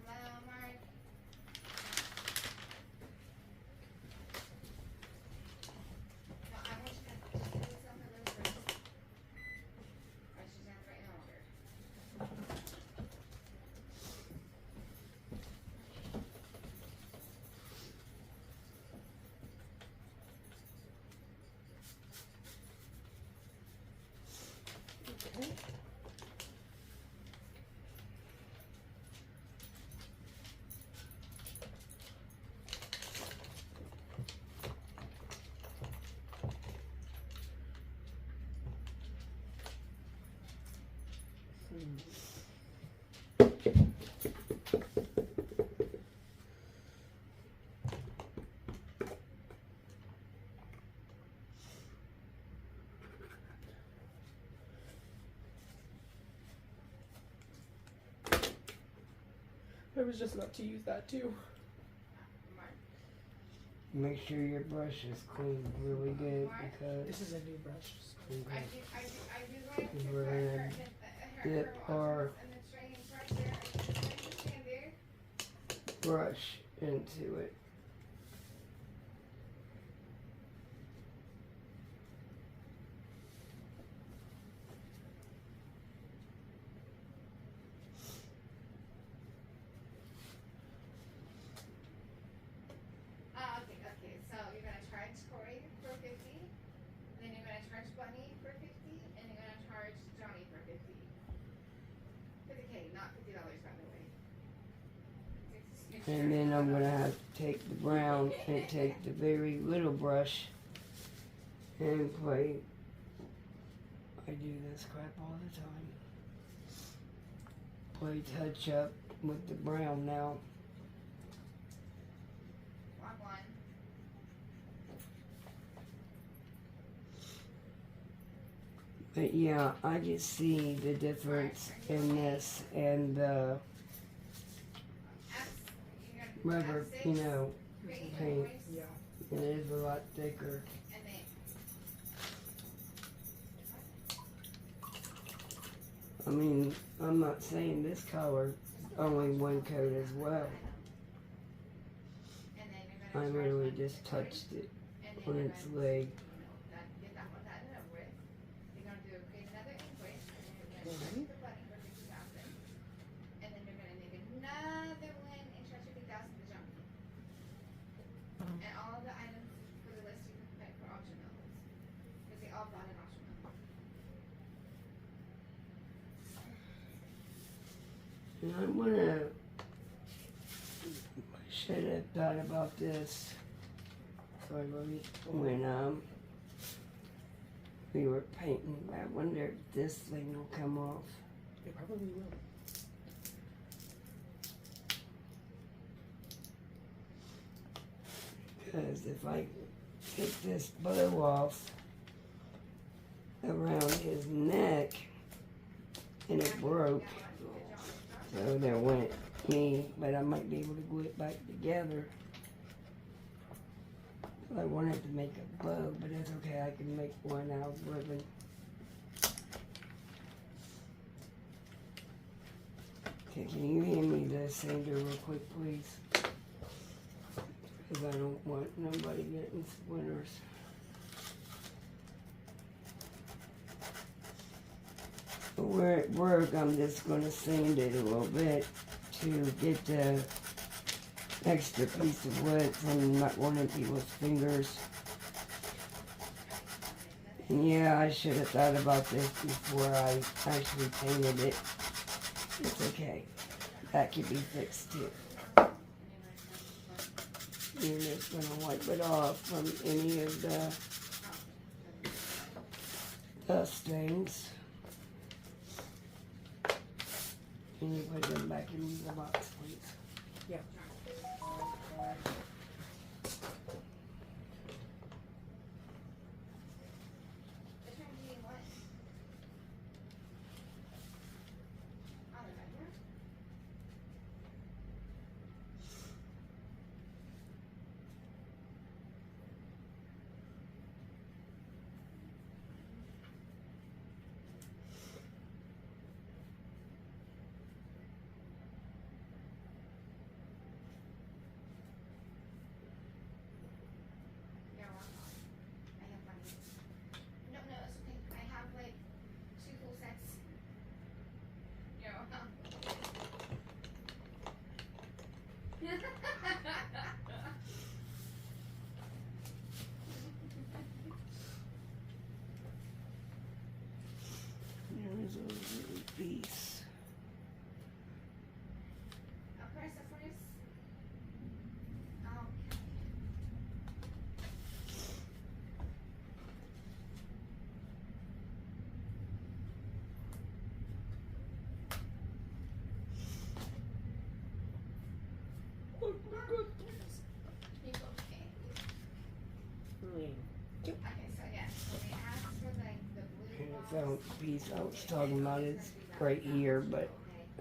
Hello, Mark. No, I want you to do some of those first. Or she's gonna write an order. Okay. I was just about to use that too. Mark. Make sure your brush is clean really good because This is a new brush. I do like to We're put gonna her dip our and the train right there. Are you going to stand there? brush into it. Okay. So you're gonna charge Corey for 50, then you're gonna charge Bunny for 50, and you're gonna charge Johnny for 50. 50K, not $50 by the way. And then I'm going to have to take the brown and take the very little brush and play. I do this crap all the time. Play touch up with the brown now. Log one. But yeah, I can see the difference in this and the F, you're gonna rubber, F6, you know, create paint. invoice, Yeah. it is a lot thicker. and then I mean, I'm not saying this color, only one coat as well. and then I you're gonna charge literally Bunny just for 40. touched it on then its once, leg. get that one done and over with, you're gonna create another invoice, and then you're gonna Mhm. charge the bunny for 50,000, and then you're gonna make another one and charge 50,000 to junk. And all the items for the list you can pay for auction bills, because they all bought an auction bill. And I wanna, should have thought about this. Sorry, Bobby. When we were painting, I wonder if this thing will come off. It probably will. Because if I take this bow off around his neck and it broke, so there went me, but I might be able to glue it back together. I wanted to make a bow, but that's okay, I can make one out of ribbon. Okay, can you hand me the sander real quick, please? Because I don't want nobody getting splinters. Where at work, I'm just gonna sand it a little bit to get the extra piece of wood from not one of people's fingers. And yeah, I should have thought about this before I actually painted it. It's okay. That can be fixed too. You're just gonna wipe it off from any of the dust stains. Can you put them back in the box, please? Yeah. Which one do you want? On the bedroom? Yeah, I have money. No, it's okay. I have like 2 full sets. There's a little piece. Price of price. Oh. You okay? Really. Okay, so yes, so they asked for like the blue And box. I found the piece I was talking about. It's right here, but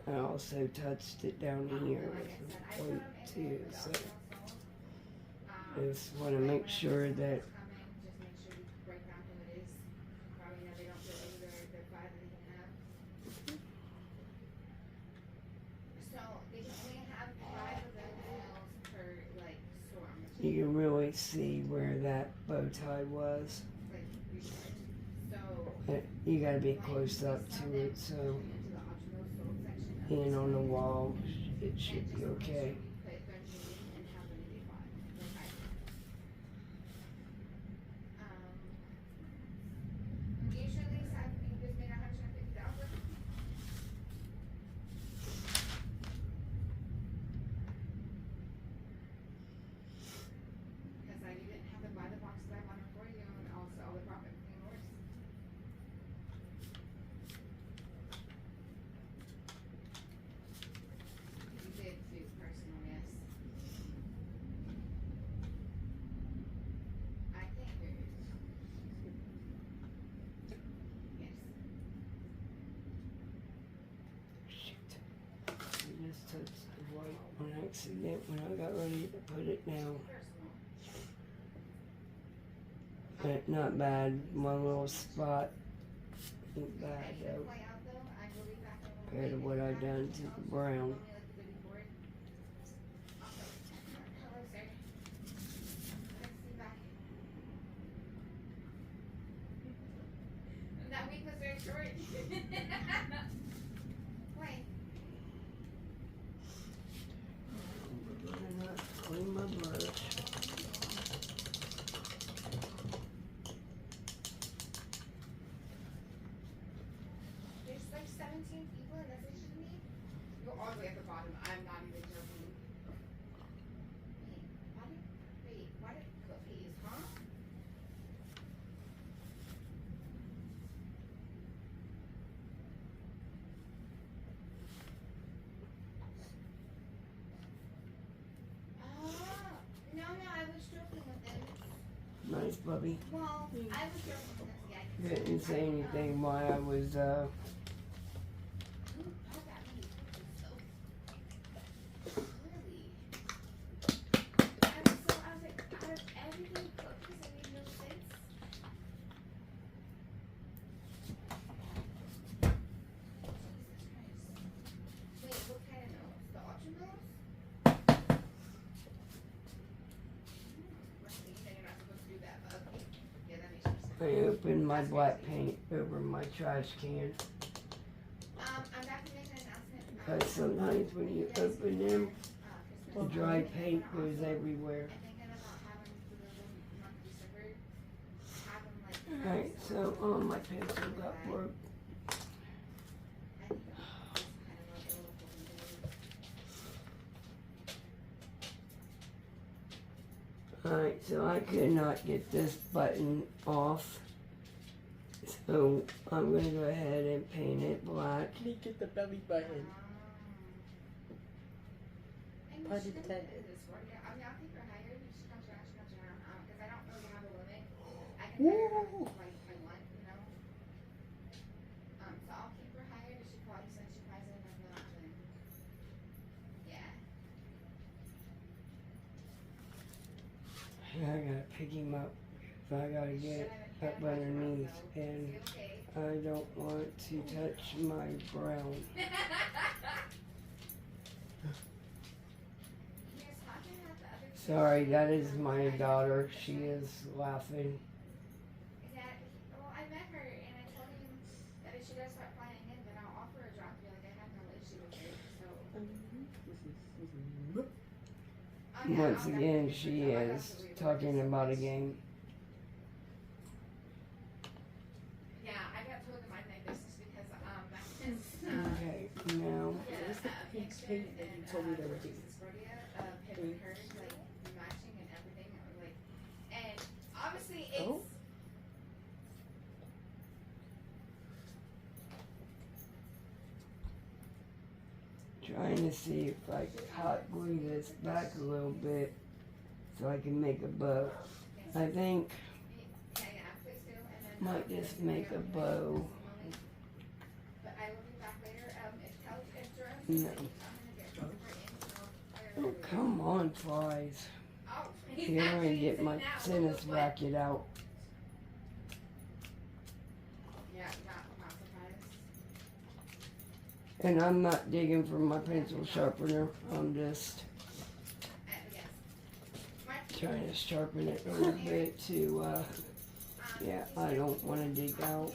I also touched it down here with the point too. So I just want to make sure that Just make sure you break down who it is. Probably know they don't go over their 5 that they can have. So they can only have 5 of those nails per like storm. you can really see where that bow tie was. Like research. So You gotta be close up to it, so into the optional sold section. and on the wall, it should be okay. Put 13 and have them be 5. Usually you just made 150,000. Because I didn't have to buy the boxes, I bought them for you, and also all the profit from yours. You did too, personal, yes. I can't hear you. Yes. Shoot. I just touched the white on accident when I got ready to put it down. Personal. But not bad. One little spot. Ain't bad Okay, though. play out though. I will be back in a little Compared to bit. what I've done to the brown. Hello, sir. Nice to be back. 17 people that messaged me. You're all the way at the bottom. I'm not even joking. Why did cookies, huh? Oh, no, I was joking with them. Nice puppy. Well, I was joking with them. Yeah, I can Didn't say anything while I was Who bought that many cookies, though? Really? I was like, out of everything cookies that made no sense. Jesus Christ. Wait, what kind of nose? The ultra nose? Right, you know you're not supposed to do that, but okay. Yeah, that makes more sense. I opened my black paint over my trash can. I'm about to make an announcement. Because sometimes when you open them, the Christmas. dry paint goes everywhere. I'm thinking about having for the month of December, have them like. Alright, so my pencil got broke. I think that's kind of like a little fucking Alright, so I could not get this button off. So I'm gonna go ahead and paint it black. Can you get the belly button? Pun intended. I mean, I'll take her higher. She comes around, because I don't really have a limit. I can hire her Woo! like I want, you know. So I'll keep her higher, but she probably says she probably says I'm not doing. Yeah. I gotta pick him up. So I gotta get up underneath, and I don't want to touch my brown. Yes, how can I have the other two? Sorry, that is my daughter. She is laughing. Yeah, well, I met her and I told him that if she does start flying in, then I'll offer a drop. Like, I have no issue with it. So, oh, yeah, Once I'll again, definitely she do that. is talking about a game. Yeah, I got told to mind my business because since Okay, now Where's the pink paint that you told me there would be? of him and her like matching and everything, like, and obviously it's. Oh. trying to see if I can hot glue this back a little bit so I can make a bow. I think Please do, and then might just make a bow. But I will be back later. If Jerome No. I'm gonna get Rover in, so Oh, come on, flies. oh, Here, I'm gonna get my tennis racket out. Yeah, not surprised. And I'm not digging for my pencil sharpener. I'm just Yes. trying to sharpen it a little bit to, yeah, I don't want to dig out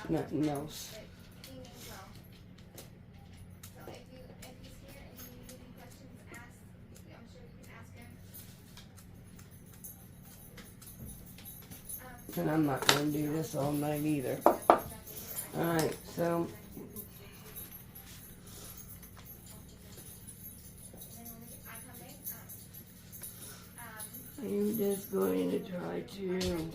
nothing else. So if he's here and you need any questions, ask. I'm sure you can ask him. And I'm not going to do this all night either. Alright, so I'm just going to try to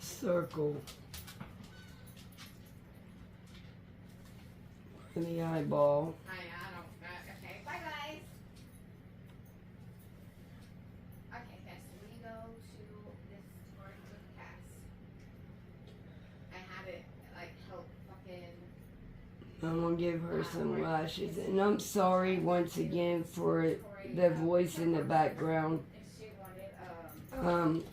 circle in the eyeball. Okay, bye guys. Okay, next we go to this part of the cast. I have it like help fucking. I'm going to give her some lashes. And I'm sorry once again for the voice in the background. If she wanted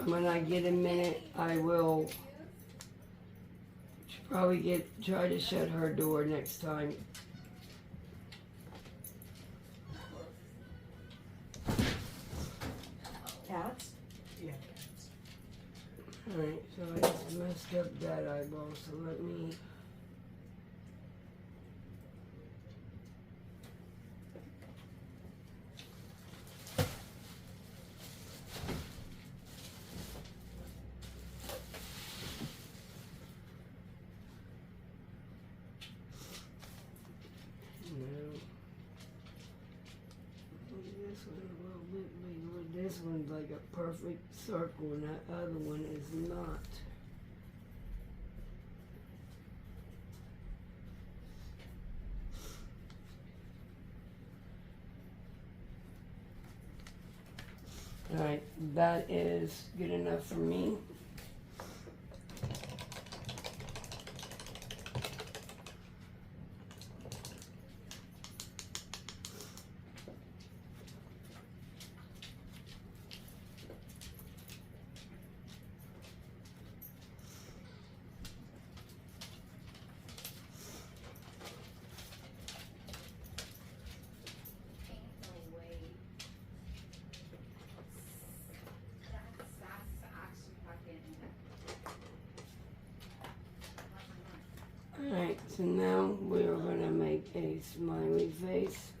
When I get a minute, I will probably try to shut her door next time. Cats? Yeah, cats. Alright, so I just messed up that eyeball, so let me... one's like a perfect circle and that other one is not. Alright, that is good enough for me. Painful way. That's actually fucking. Alright, so now we're gonna make a smiley face.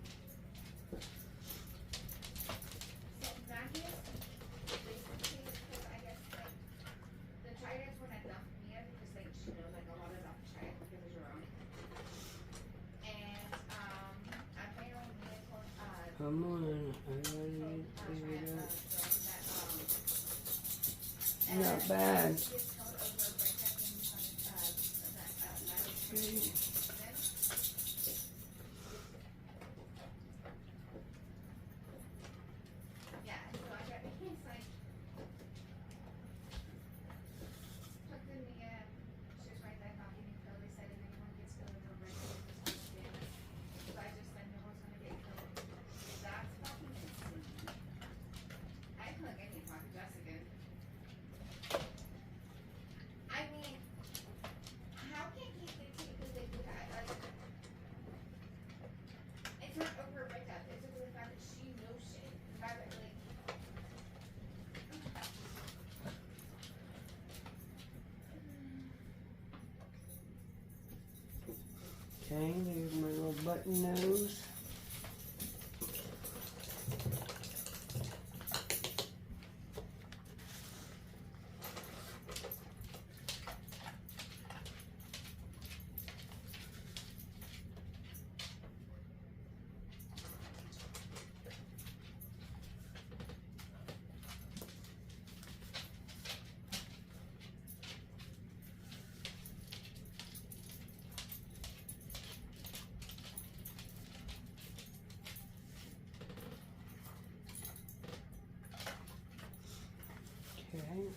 So Matthew, basically, because I guess like the Tridents want to dump Mia because like she knows like a lot about the Trident because of Jerome. And apparently Mia told Come on, I gotta Jerome figure it out. that Not bad. he is held over a breakup and he's on that marriage. Yeah, so I got it's like put the Mia, she was right back on getting killed. They said if anyone gets killed in the breakup, it's just gonna stand. So I just said no one's gonna get killed. That's fucking insane. I feel like I need to talk to Jessica. I mean, how can he think because they do that? Like, it's not over a breakup. It's over the fact that she knows shit. The fact that, like, Okay, there's my little button nose. Okay.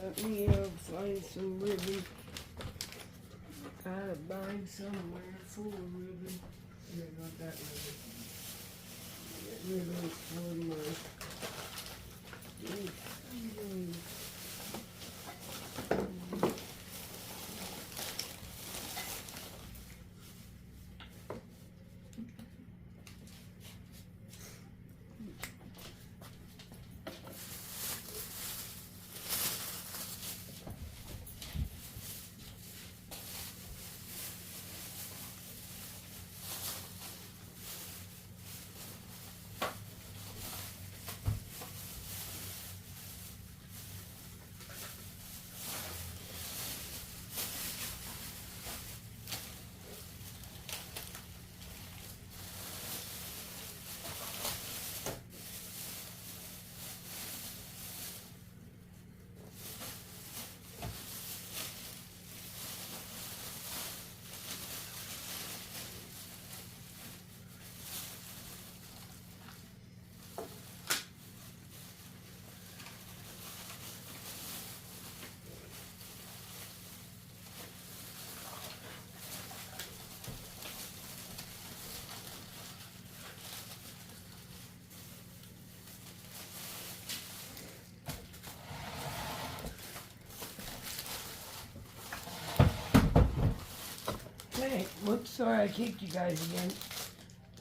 Let me find some ribbon. Gotta buy somewhere full of ribbon. No, not that ribbon. That ribbon is for my. Whoops, sorry I kicked you guys again.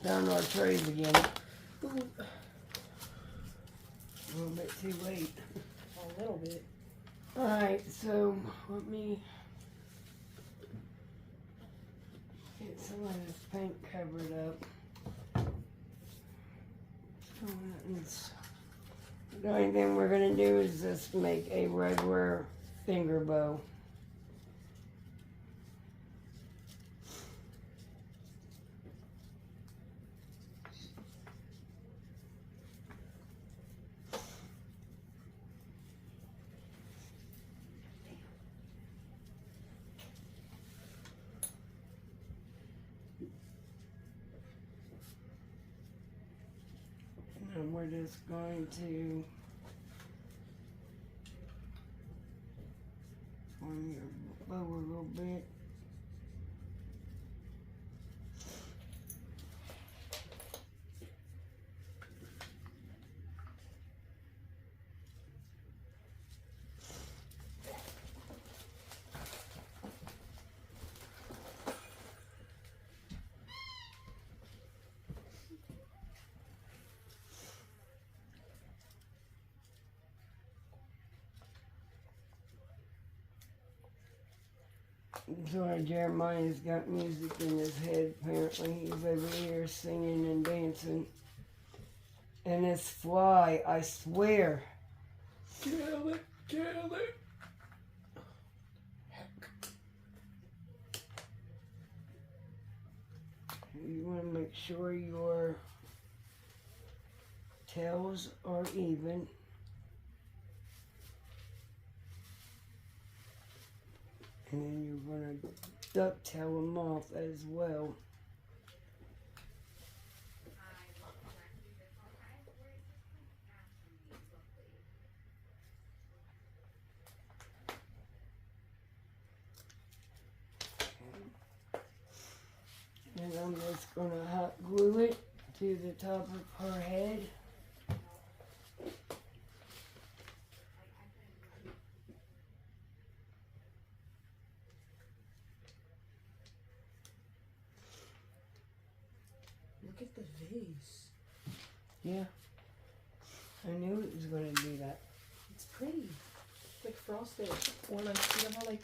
Down our trays again. Ooh, A little bit too late. a little bit. Alright, so let me get some of this paint covered up. So that is- the only thing we're gonna do is just make a regular finger bow. And we're just going to form your bow a little bit. Sorry, Jeremiah's got music in his head. Apparently, he's over here singing and dancing. And this fly, I swear. Kill it, kill it. You want to make sure your tails are even. And then you're going to ducktail them off as well. And I'm just going to hot glue it to the top of her head. Look at the vase. Yeah. I knew it was going to do that. It's pretty. Like frosted. Or like, you know how like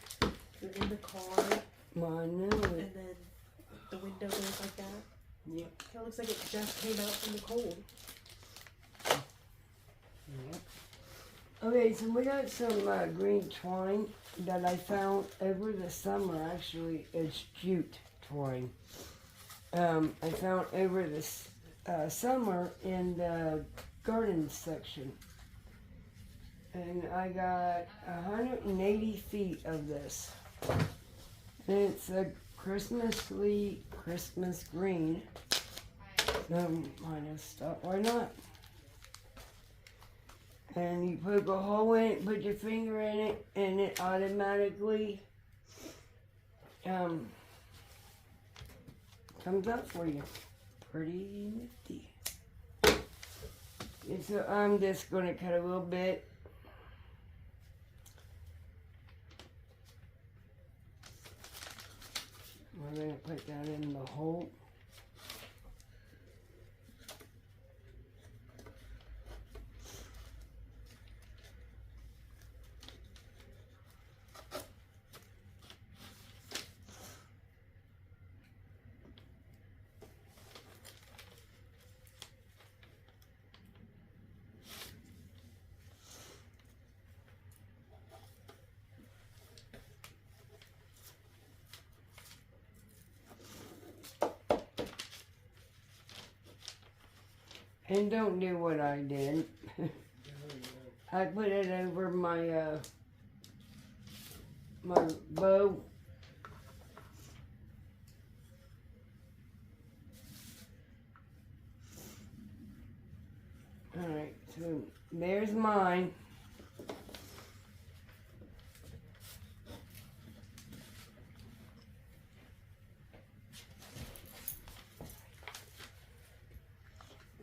you're in the car Well, I knew and it. then the window goes like that? Yep. Kind of looks like it just came out from the cold. Yep. Okay, so we got some green twine that I found over the summer. Actually, it's jute twine. I found over this summer in the garden section. And I got 180 feet of this. And it's a Christmas green. So I just thought, why not? And you poke a hole in it, put your finger in it, and it automatically comes up for you. Pretty nifty. And so I'm just going to cut a little bit. We're going to put that in the hole. And don't do what I did. I put it over my my bow. Alright, so there's mine.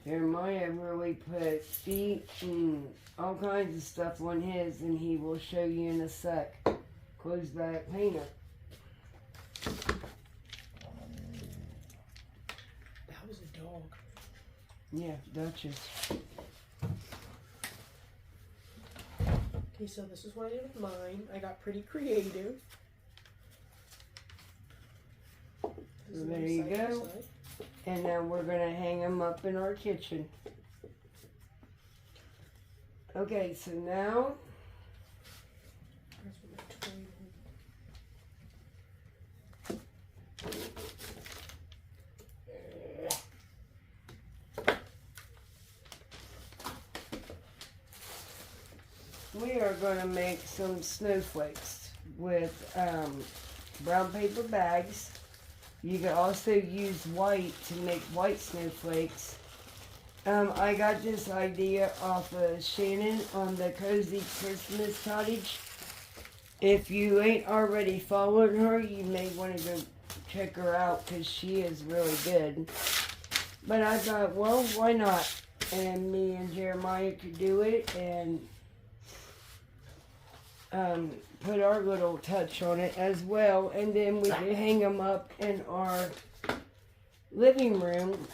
Jeremiah really put feet and all kinds of stuff on his, and he will show you in a sec. Close that paint up. dog. Yeah, Duchess. Okay, so this is what I did with mine. I got pretty creative. This is There another you side by go. side. And now we're gonna hang them up in our kitchen. Okay, so now That's what my toy we are gonna make some snowflakes with brown paper bags. You can also use white to make white snowflakes. I got this idea off of Shannon on the Cozy Christmas Cottage. If you ain't already following her, you may want to go check her out because she is really good. But I thought, well, why not? And me and Jeremiah could do it and put our little touch on it as well. And then we could hang them up in our living room.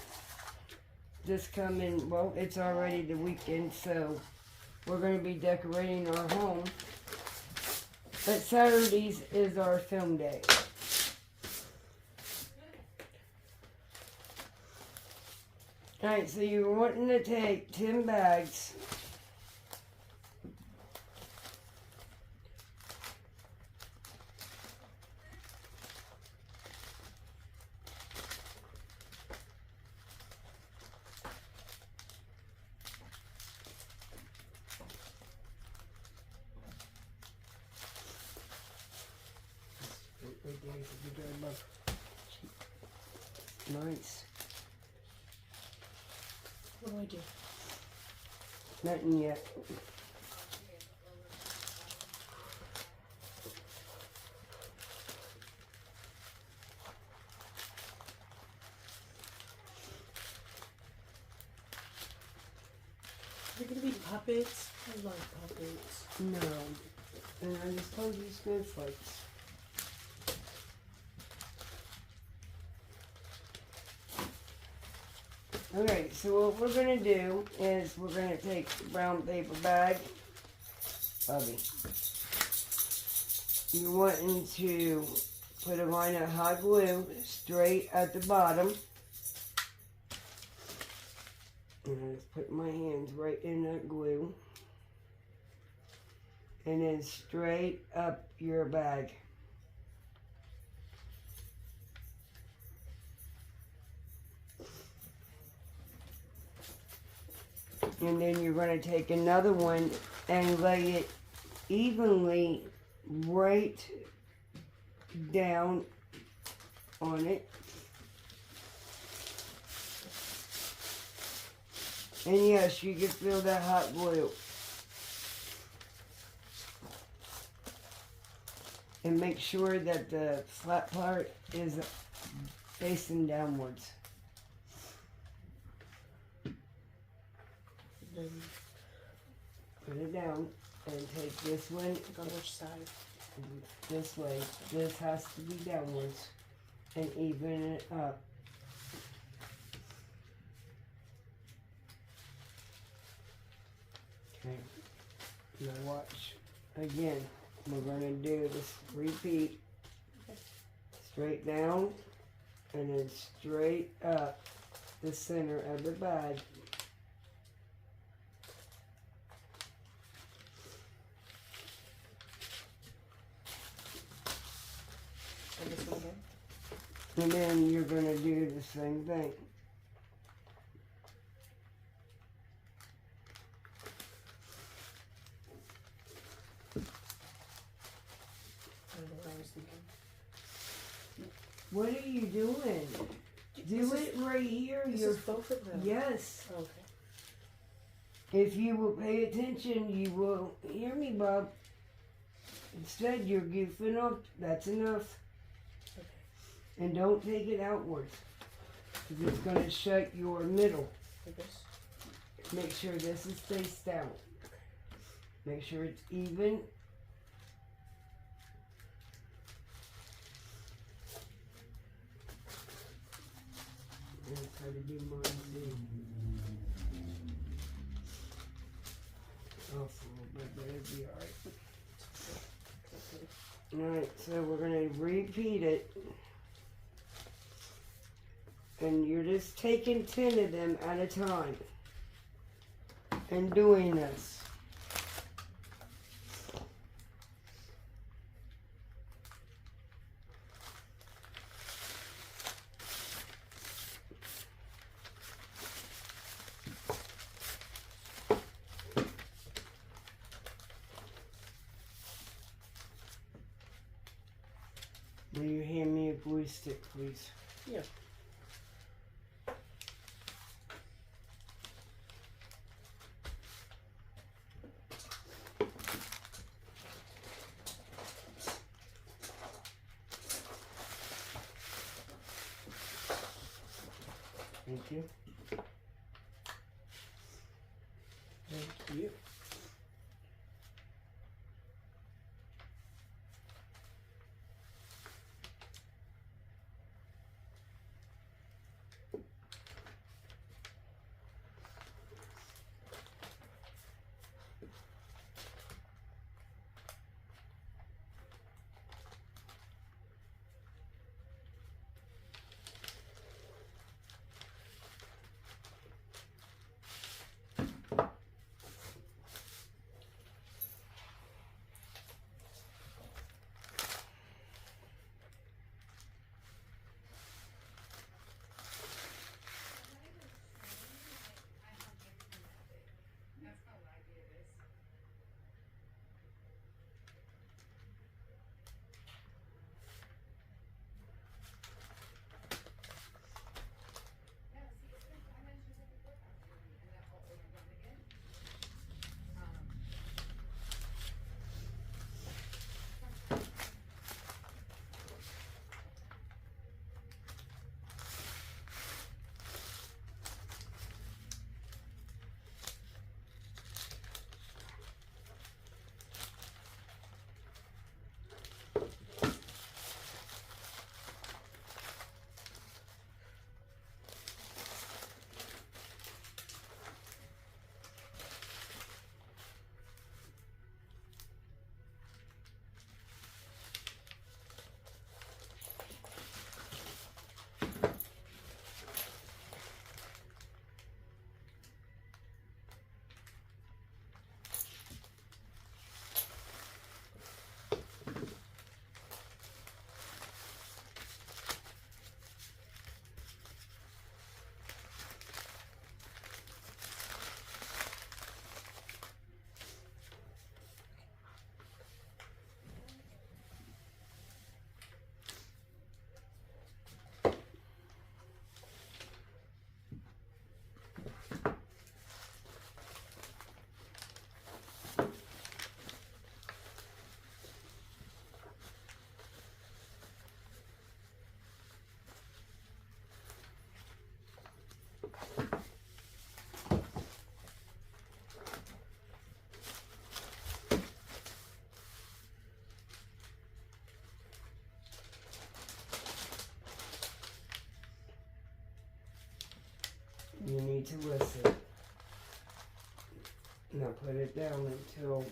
This coming, well, it's already the weekend, so we're going to be decorating our home. But Saturdays is our film day. Alright, so you're wanting to take 10 bags. Nice. What do I do? Nothing yet. They're gonna be puppets. I love puppets. No. And I just told you snowflakes. Okay, so what we're gonna do is we're gonna take the brown paper bag. Bubby. You're wanting to put a line of hot glue straight at the bottom. And I just put my hands right in that glue. And then straight up your bag. And then you're going to take another one and lay it evenly right down on it. And yes, you can feel that hot glue. And make sure that the flat part is facing downwards. Then Put it down and take this one on which side? this way. This has to be downwards and even it up. Okay. Now watch. Again, we're going to do this repeat. Straight down and then straight up the center of the bag. And this one again? And then you're going to do the same thing. I don't know what I was thinking. What are you doing? Do it right here. This You're is both of them. yes. Okay. If you will pay attention, you will hear me, Bob. Instead, you're goofing up. That's enough. Okay. And don't take it outwards. Because it's going to shut your middle. Like this? Make sure this is face down. Make sure it's even. I'm going to try to do mine Alright, so we're going to repeat it. And you're just taking 10 of them at a time. And doing this. Will you hand me a glue stick, please? Yeah. Thank you. Thank you. That's how I do this. Yeah, see, it's been 5 minutes since I did workout already, and then oh, we're done again. You need to listen. Now put it down until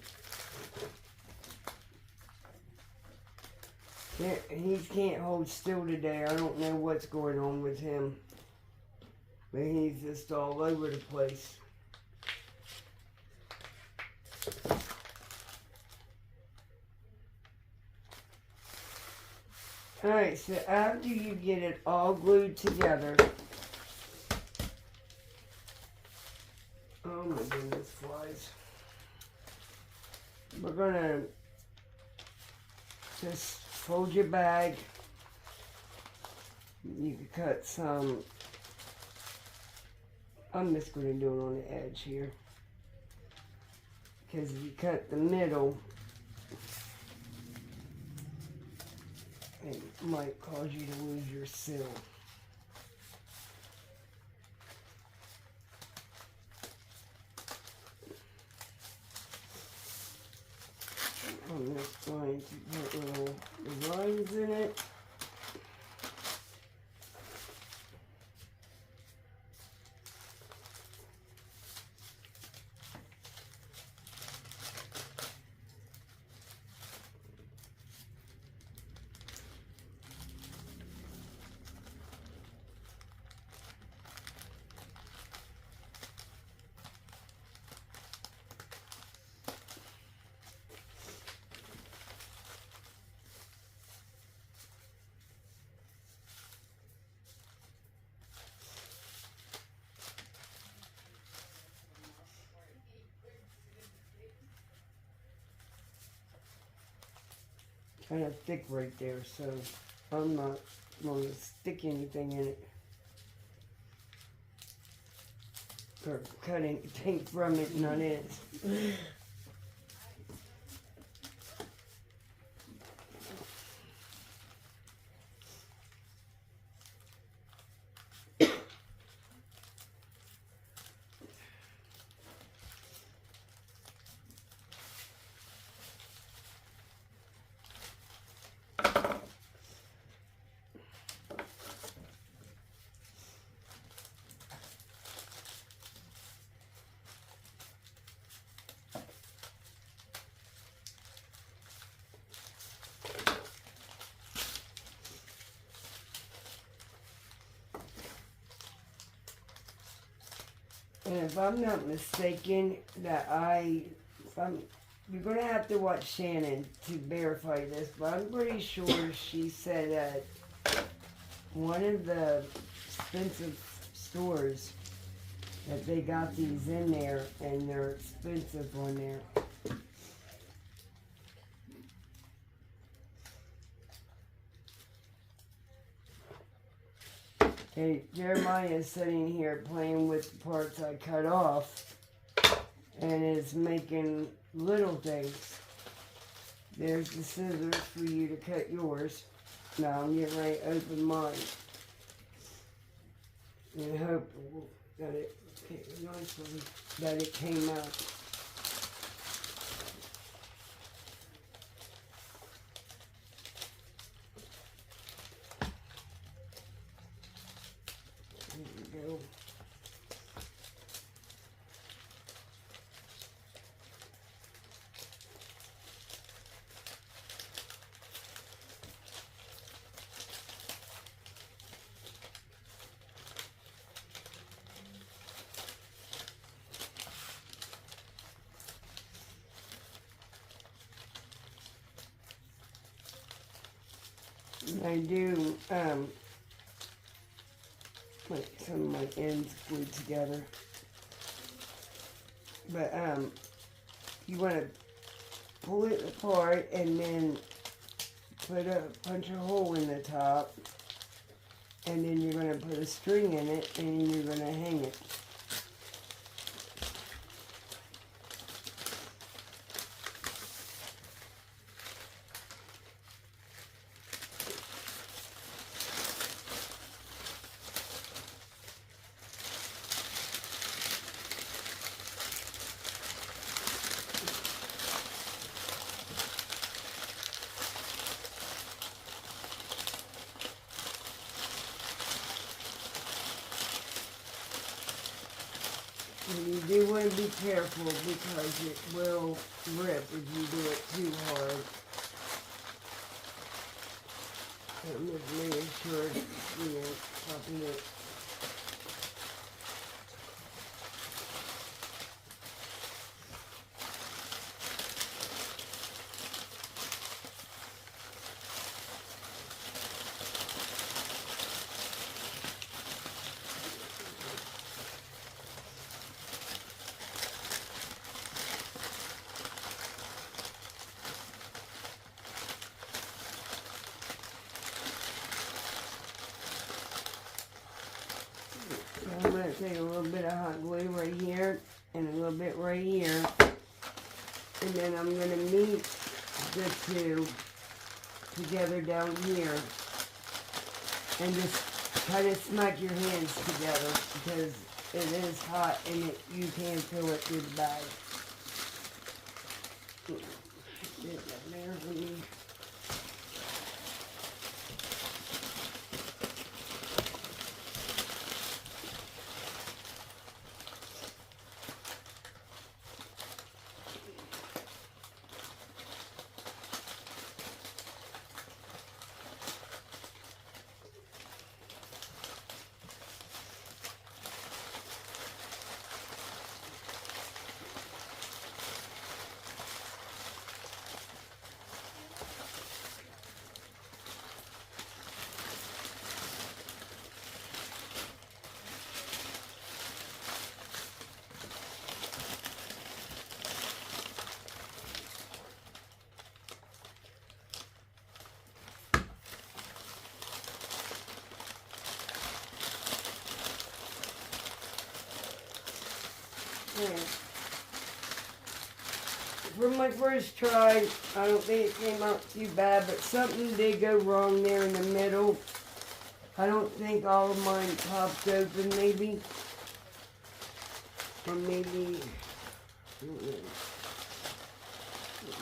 he can't hold still today. I don't know what's going on with him. But he's just all over the place. Alright, so after you get it all glued together. Oh my goodness, flies. We're gonna just fold your bag. You can cut some. I'm just gonna do it on the edge here. Because if you cut the middle, it might cause you to lose your seal. I'm just going to put little designs in it. kind of thick right there, so I'm not going to stick anything in it. Or cut anything from it, not in it. And if I'm not mistaken, you're gonna have to watch Shannon to verify this, but I'm pretty sure she said at one of the expensive stores that they got these in there and they're expensive on there. Hey, Jeremiah is sitting here playing with the parts I cut off and is making little things. There's the scissors for you to cut yours. Now I'm getting ready to open mine. And hope that it nicely, that it came out. There we go. I do, like some of my ends glued together. But, you want to pull it apart and then punch a hole in the top. And then you're going to put a string in it and you're going to hang it. And you do want to be careful because it will rip if you do it too hard. I'm just making sure, popping it. I'm going to take a little bit of hot glue right here and a little bit right here. And then I'm going to meet the two together down here. And just kind of smack your hands together because it is hot and you can feel it through the bag. Get that there for me. saying. For my first try, I don't think it came out too bad, but something did go wrong there in the middle. I don't think all of mine popped open, maybe. Or maybe, I don't know.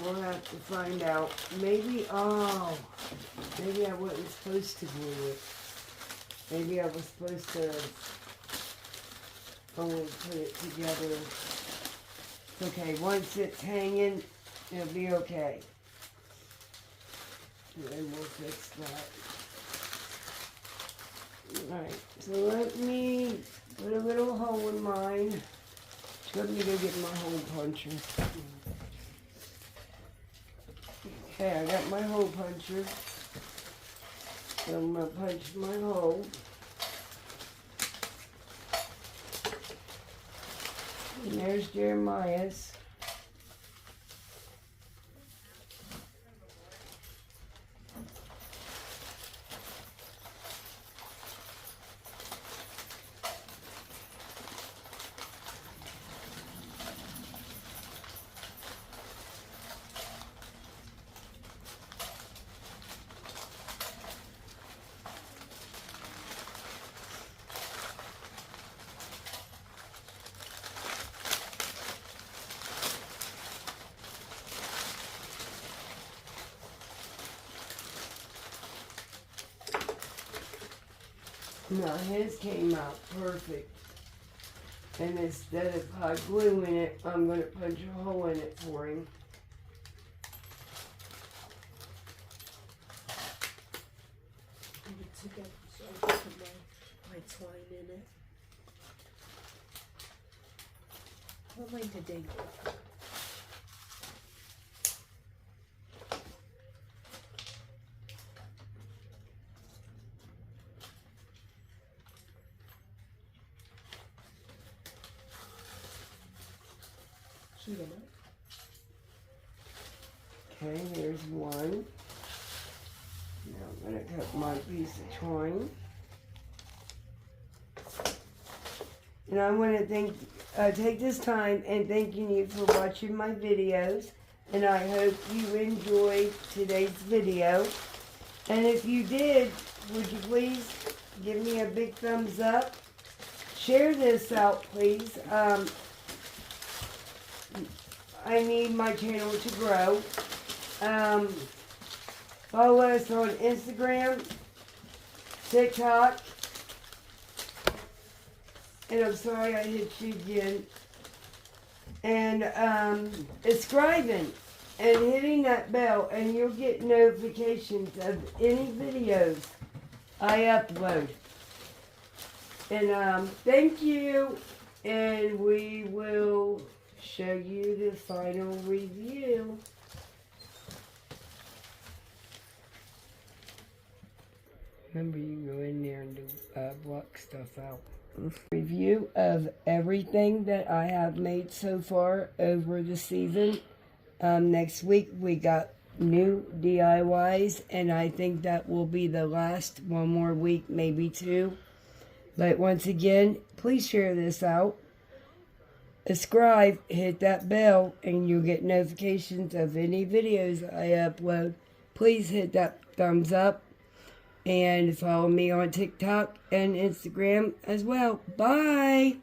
We'll have to find out. Maybe I wasn't supposed to glue it. Maybe I was supposed to only put it together. Okay, once it's hanging, it'll be okay. And then we'll fix that. Alright, so let me put a little hole in mine. Let me go get my hole puncher. Okay, I got my hole puncher. So I'm going to punch my hole. And there's Jeremiah's. Now his came out perfect. And instead of hot gluing it, I'm going to punch a hole in it for him. And it took up so I can put my twine in it. I want mine to dangle. Shoot 'em up. Okay, here's one. Now I'm going to cut my piece of twine. And I want to take this time and thanking you for watching my videos. And I hope you enjoyed today's video. And if you did, would you please give me a big thumbs up? Share this out, please. I need my channel to grow. Follow us on Instagram, TikTok, and I'm sorry I hit you again. And subscribing and hitting that bell, and you'll get notifications of any videos I upload. And thank you, and we will show you the final review. Remember, you can go in there and do, block stuff out. Review of everything that I have made so far over the season. Next week we got new DIYs, and I think that will be the last one more week, maybe two. But once again, please share this out. Subscribe, hit that bell, and you'll get notifications of any videos I upload. Please hit that thumbs up and follow me on TikTok and Instagram as well. Bye!